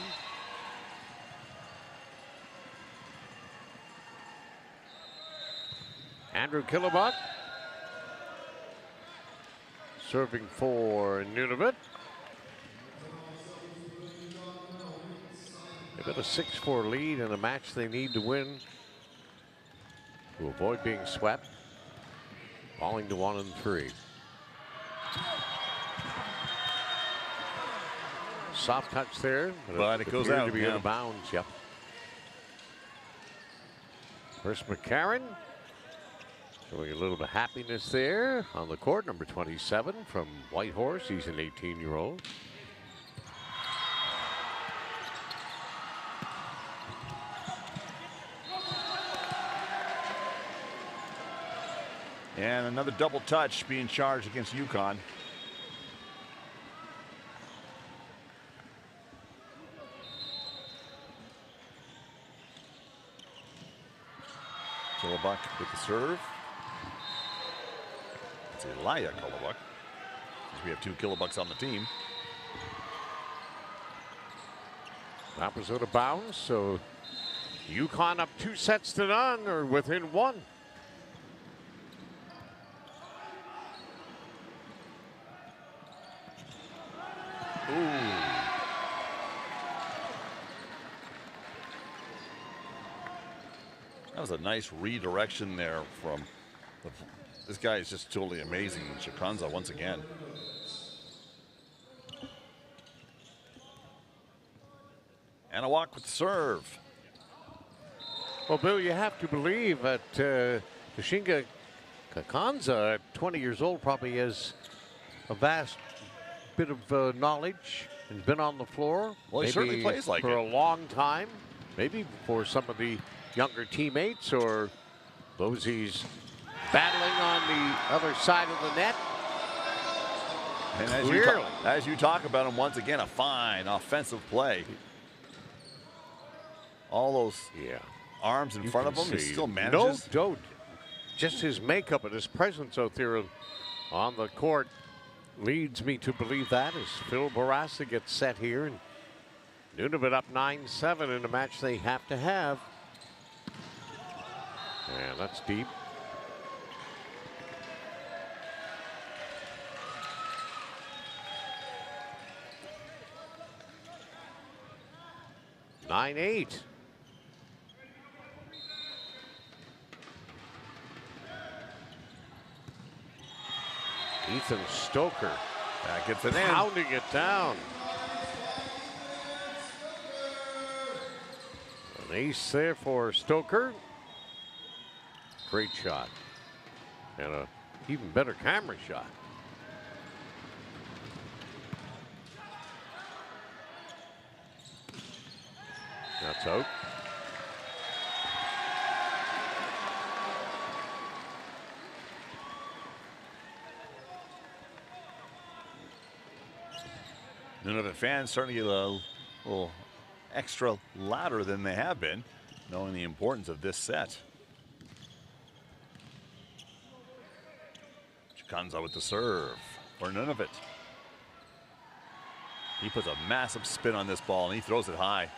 Andrew Killebuck serving for Nunavut. They've got a 6-4 lead in a match they need to win to avoid being swept. Falling to 1 and 3. Soft touch there, but it goes appeared out to be out of bounds. Yep. First McCarron showing a little bit of happiness there on the court. Number 27 from Whitehorse. He's an 18-year-old. And another double touch being charged against Yukon. Killebuck with the serve. It's Elijah Killebuck. We have 2 Killebucks on the team. That was out of bounds, so Yukon up 2 sets to none, or within 1. Ooh. That was a nice redirection there from this guy is just totally amazing. Chikanza once again. And a walk with the serve. Well, Bill, you have to believe that Tashinga Kakanza, at 20 years old, probably has a vast bit of knowledge and been on the floor. Well, he certainly plays like for it. a long time. Maybe for some of the younger teammates or those he's battling on the other side of the net. And as you talk about him, once again, a fine offensive play. All those arms in front of him, he still manages. No, just his makeup and his presence out there on the court leads me to believe that as Phil Barassa gets set here. And Nunavut up 9-7 in a match they have to have. And that's deep. (9-8). Ethan Stoker gets it in. Pounding it down. An ace there for Stoker. Great shot. And a even better camera shot. That's out. Nunavut fans starting to get a little extra louder than they have been, knowing the importance of this set. Chikanza with the serve for Nunavut. He puts a massive spin on this ball and he throws it high.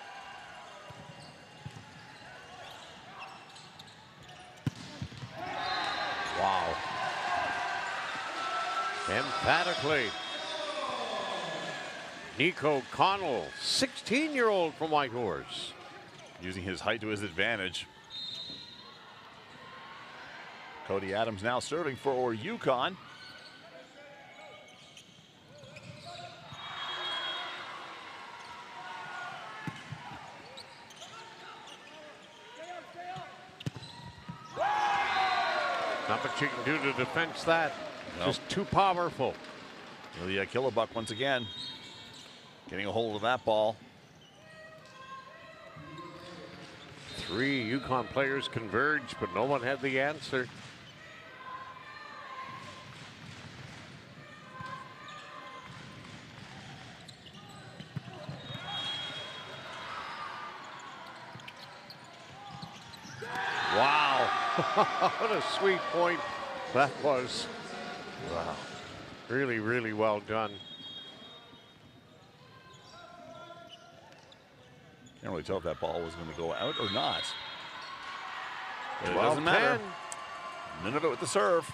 Wow. Emphatically. Nico Connell, 16-year-old from Whitehorse. Using his height to his advantage. Cody Adams now serving for Yukon. Not much you can do to defense that. Nope. Just too powerful. Ilya Killebuck once again getting a hold of that ball. 3 Yukon players converged, but no one had the answer. Wow. What a sweet point that was. Wow. Really, really well done. Can't really tell if that ball was going to go out or not. But it 12, doesn't matter. Nunavut with the serve.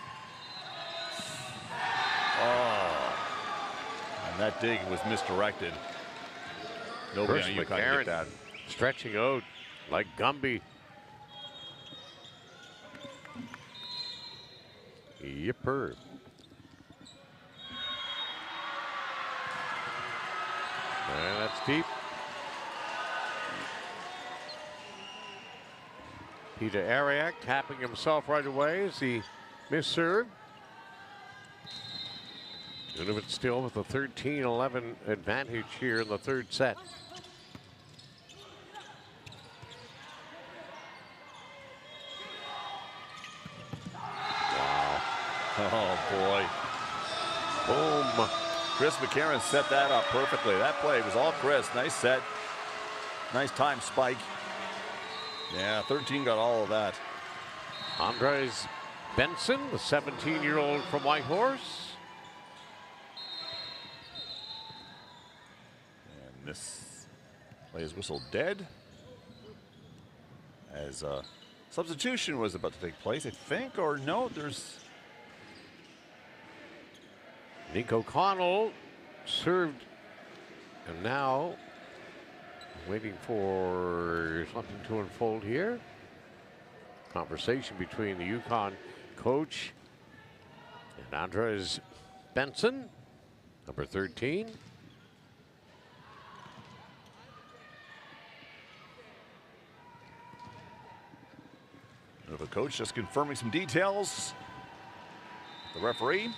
Oh. And that dig was misdirected. Nobody on Yukon can get that. Stretching out like Gumby. Yipper. And that's deep. Peter Ariak tapping himself right away as he misserved. Nunavut still with a 13-11 advantage here in the third set. Wow. Oh, boy. Boom. Chris McCarron set that up perfectly. That play was all Chris. Nice set. Nice time spike. Yeah, 13 got all of that. Andres Benson, the 17-year-old from Whitehorse. And this play is whistled dead. As a substitution was about to take place, I think, or no, there's... Nico Connell served, and now waiting for something to unfold here. Conversation between the Yukon coach and Andres Benson, number 13. The coach just confirming some details. The referee.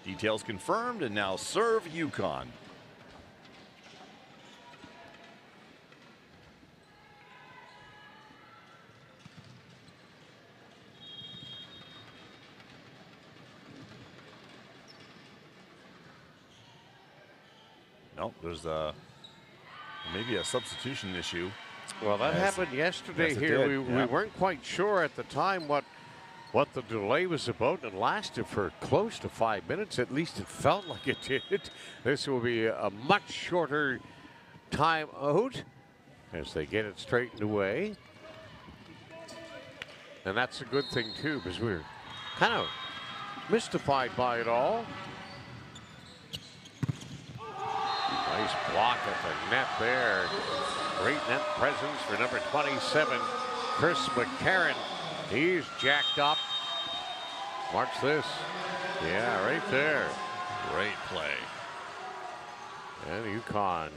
Details confirmed, and now serve Yukon. Nope, there's maybe a substitution issue. Well, that happened yesterday here. We weren't quite sure at the time what the delay was about. It lasted for close to 5 minutes. At least it felt like it did. This will be a much shorter time out as they get it straightened away. And that's a good thing, too, because we're kind of mystified by it all. Nice block at the net there. Great net presence for number 27, Chris McCarron. He's jacked up. Watch this. Yeah, right there. Great play. And Yukon,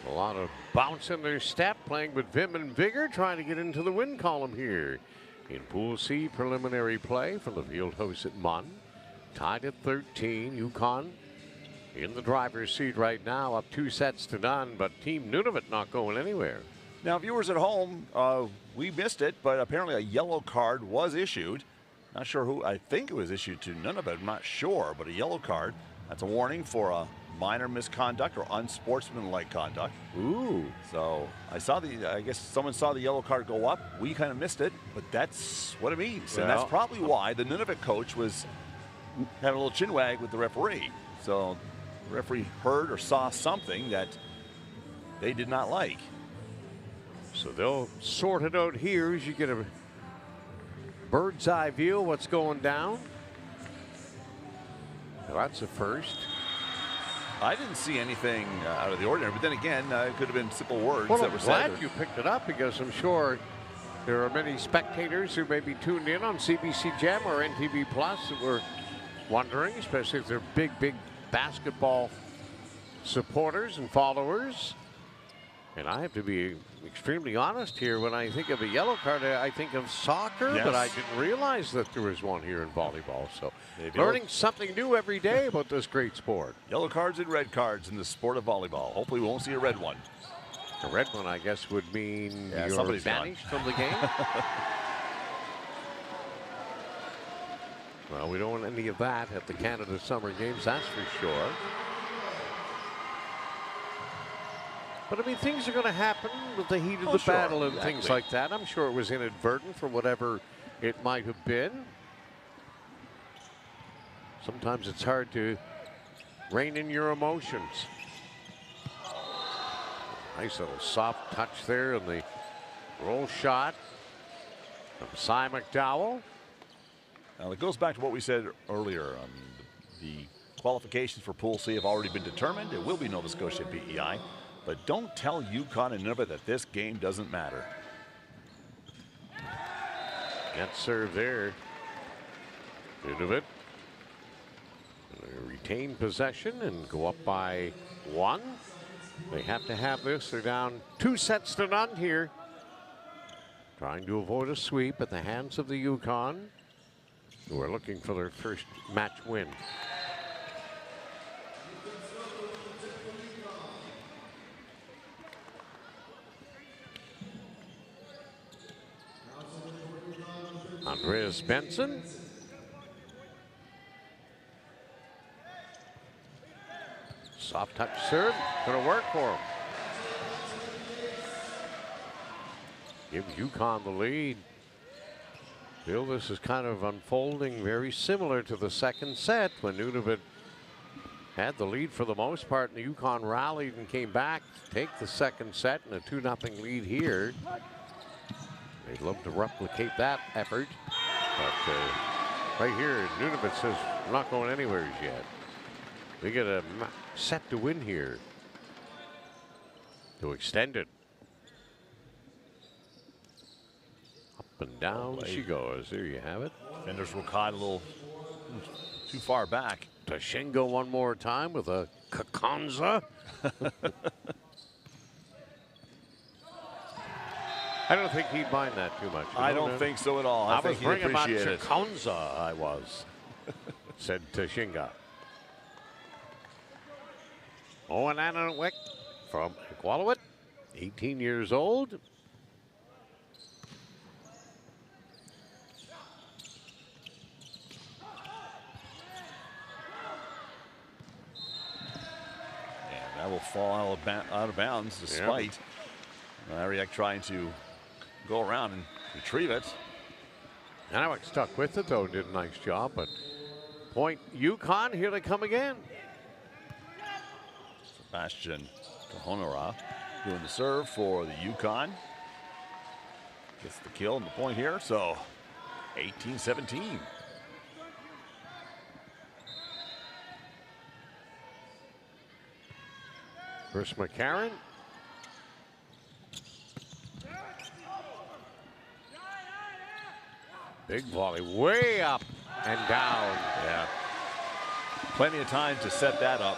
a lot of bounce in their step, playing with vim and vigor, trying to get into the win column here. In Pool C, preliminary play from the field house at Munn. Tied at 13. Yukon in the driver's seat right now, up 2-0, but Team Nunavut not going anywhere. Now, viewers at home, we missed it, but apparently a yellow card was issued. Not sure who. I think it was issued to Nunavut. I'm not sure, but a yellow card. That's a warning for a minor misconduct or unsportsmanlike conduct. Ooh. So I guess someone saw the yellow card go up. We kind of missed it, but that's what it means. Well, and that's probably why the Nunavut coach was having a little chin wag with the referee. So the referee heard or saw something that they did not like. So they'll sort it out here as you get a bird's eye view of what's going down. Well, that's a first. I didn't see anything out of the ordinary, but then again, it could have been simple words Well, that I'm were glad said. you picked it up because I'm sure there are many spectators who may be tuned in on CBC Gem or NTV Plus that were wondering, especially if they're big basketball supporters and followers. And I have to be extremely honest here. When I think of a yellow card, I think of soccer, Yes. but I didn't realize that there was one here in volleyball. So learning something new every day about this great sport. Yellow cards and red cards in the sport of volleyball. Hopefully we won't see a red one. A red one, I guess, would mean you're somebody's banished gone. from the game. Well, we don't want any of that at the Canada Summer Games, that's for sure. But I mean, things are going to happen with the heat of the battle and things like that. I'm sure it was inadvertent for whatever it might have been. Sometimes it's hard to rein in your emotions. Nice little soft touch there and the roll shot. from Cy McDowell. Now, it goes back to what we said earlier. The qualifications for Pool C have already been determined. It will be Nova Scotia PEI. But don't tell Yukon and Nunavut that this game doesn't matter. Net serve there. Nunavut retain possession and go up by 1. They have to have this. They're down 2-0 here. Trying to avoid a sweep at the hands of the Yukon, who are looking for their first match win. Andreas Benson. Soft touch serve, gonna work for him. Give Yukon the lead. Bill, this is kind of unfolding very similar to the second set when Nunavut had the lead for the most part, and the Yukon rallied and came back to take the second set and a 2-0 lead here. They'd love to replicate that effort, but right here, Nunavut says we're not going anywhere yet. We get a set to win here to extend it. Up and down she goes. There you have it. Defenders were caught a little too far back. Tashinga one more time with a Kakonza. I don't think he'd mind that too much. I don't think so at all. I think was bringing about appreciate it. Kakonza, I was, said Tashinga. Owen Ananwick from Iqaluit, 18 years old. And that will fall out of bounds despite Ariak trying to go around and retrieve it. Ananwick stuck with it though, did a nice job, but point Yukon, here they come again. Sebastian Kahonara doing the serve for the Yukon. Gets the kill and the point here, so 18-17. Chris McCarron. Big volley way up and down. Yeah. Plenty of time to set that up.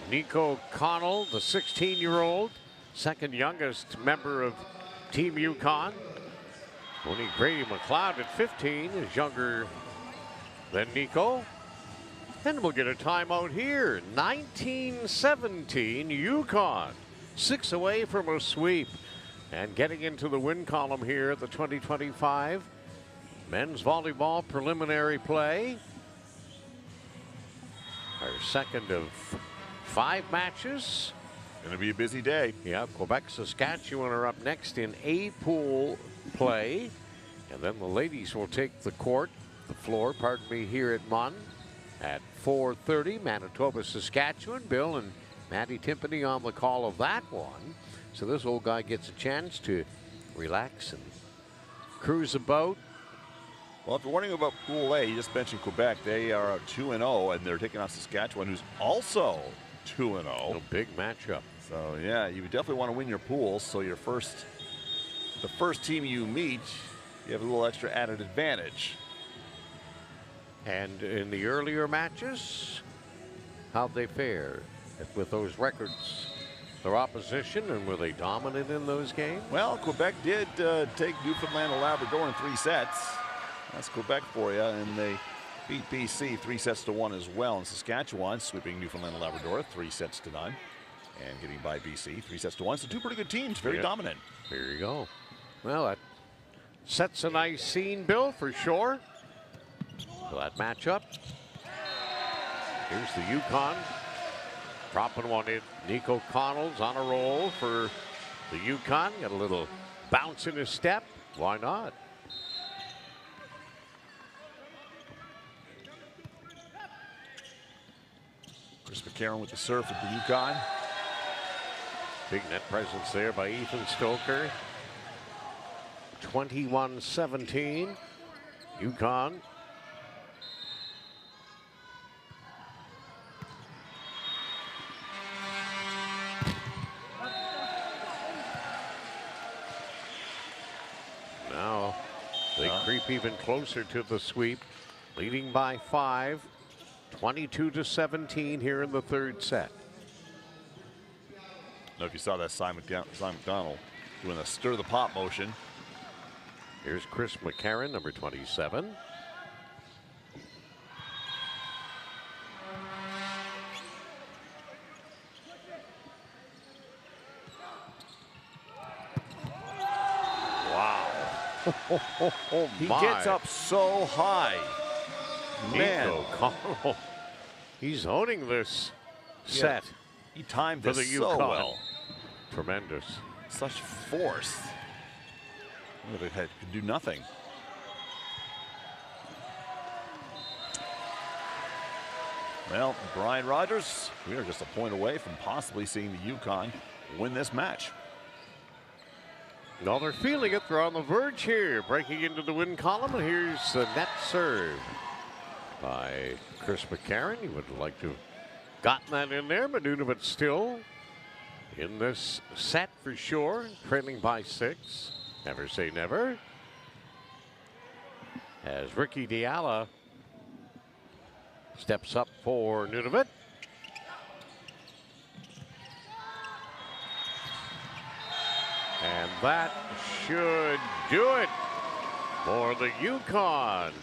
Nico Connell, the 16-year-old, second youngest member of Team Yukon. Only Grady McLeod at 15 is younger than Nico. And we'll get a timeout here. 19-17 Yukon, 6 away from a sweep. And getting into the win column here at the 2025 men's volleyball preliminary play. Our second of 5 matches. Going to be a busy day. Yeah, Quebec, Saskatchewan are up next in A pool play. And then the ladies will take the floor, here at Munn at 4:30. Manitoba, Saskatchewan. Bill and Maddie Timpany on the call of that one. So this old guy gets a chance to relax and cruise about. Well, if you're wondering about Pool A, you just mentioned Quebec. They are 2-0, and they're taking on Saskatchewan, who's also 2-0. A big matchup. So, yeah, you definitely want to win your pools. So the first team you meet, you have a little extra added advantage. And in the earlier matches, how'd they fare with those records? Their opposition, and were they dominant in those games? Well, Quebec did take Newfoundland and Labrador in 3 sets. That's Quebec for you, and they beat BC 3-1 as well. And Saskatchewan sweeping Newfoundland and Labrador 3-0, and getting by BC 3-1. So 2 pretty good teams, very dominant. There you go. Well, that sets a nice scene, Bill, for sure. For that matchup. Here's the Yukon. Dropping one in. Nico Connell's on a roll for the Yukon. Got a little bounce in his step. Why not? Chris McCarron with the serve for the Yukon. Big net presence there by Ethan Stoker. 21-17. Yukon. Now they creep even closer to the sweep, leading by 5, 22-17 here in the third set. I don't know if you saw that Simon McDonald doing a stir the pot motion. Here's Chris McCarron, number 27. Wow. He My. gets up so high. Man. Nico Connell. He's owning this set. He timed for this the so Yukon. well. Tremendous. Such force. It could do nothing. Well, Brian Rogers, we are just a point away from possibly seeing the Yukon win this match. Well, they're feeling it. They're on the verge here. Breaking into the win column. And here's the net serve by Chris McCarron. He would like to have gotten that in there, but Nunavut still in this set for sure. Trailing by 6. Never say never. As Ricky Diala steps up for Nunavut. And that should do it for the Yukon.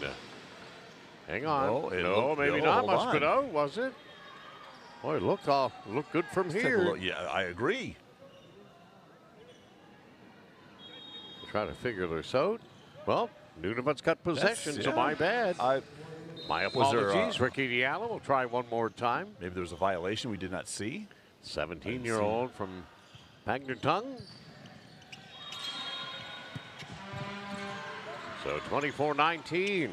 Hang on. No, maybe not. Must have been out, was it? Boy, it looked good from here. Yeah, I agree. Trying to figure this out. Well, Nunavut's got possession, so my bad. My apologies. Ricky Diallo will try one more time. Maybe there was a violation we did not see. 17-year-old from Pagnertung. So 24-19.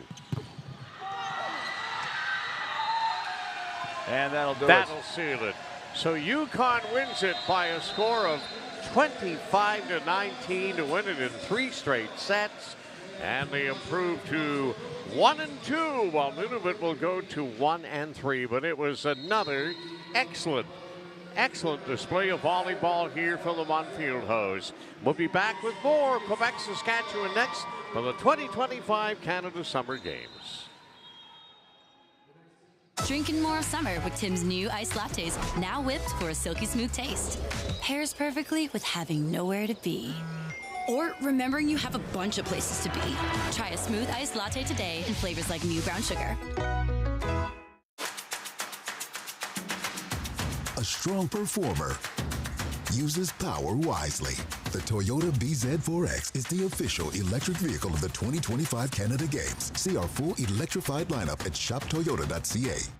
And that'll do it. That'll seal it. So Yukon wins it by a score of 25-19 to win it in 3 straight sets. And they improve to 1-2, while Nunavut will go to 1-3. But it was another excellent display of volleyball here from the Munfield Hose. We'll be back with more Quebec, Saskatchewan next for the 2025 Canada Summer Games. Drinking more summer with Tim's new iced lattes, now whipped for a silky smooth taste. Pairs perfectly with having nowhere to be. Or remembering you have a bunch of places to be. Try a smooth iced latte today in flavors like new brown sugar. A strong performer uses power wisely. The Toyota BZ4X is the official electric vehicle of the 2025 Canada Games. See our full electrified lineup at shoptoyota.ca.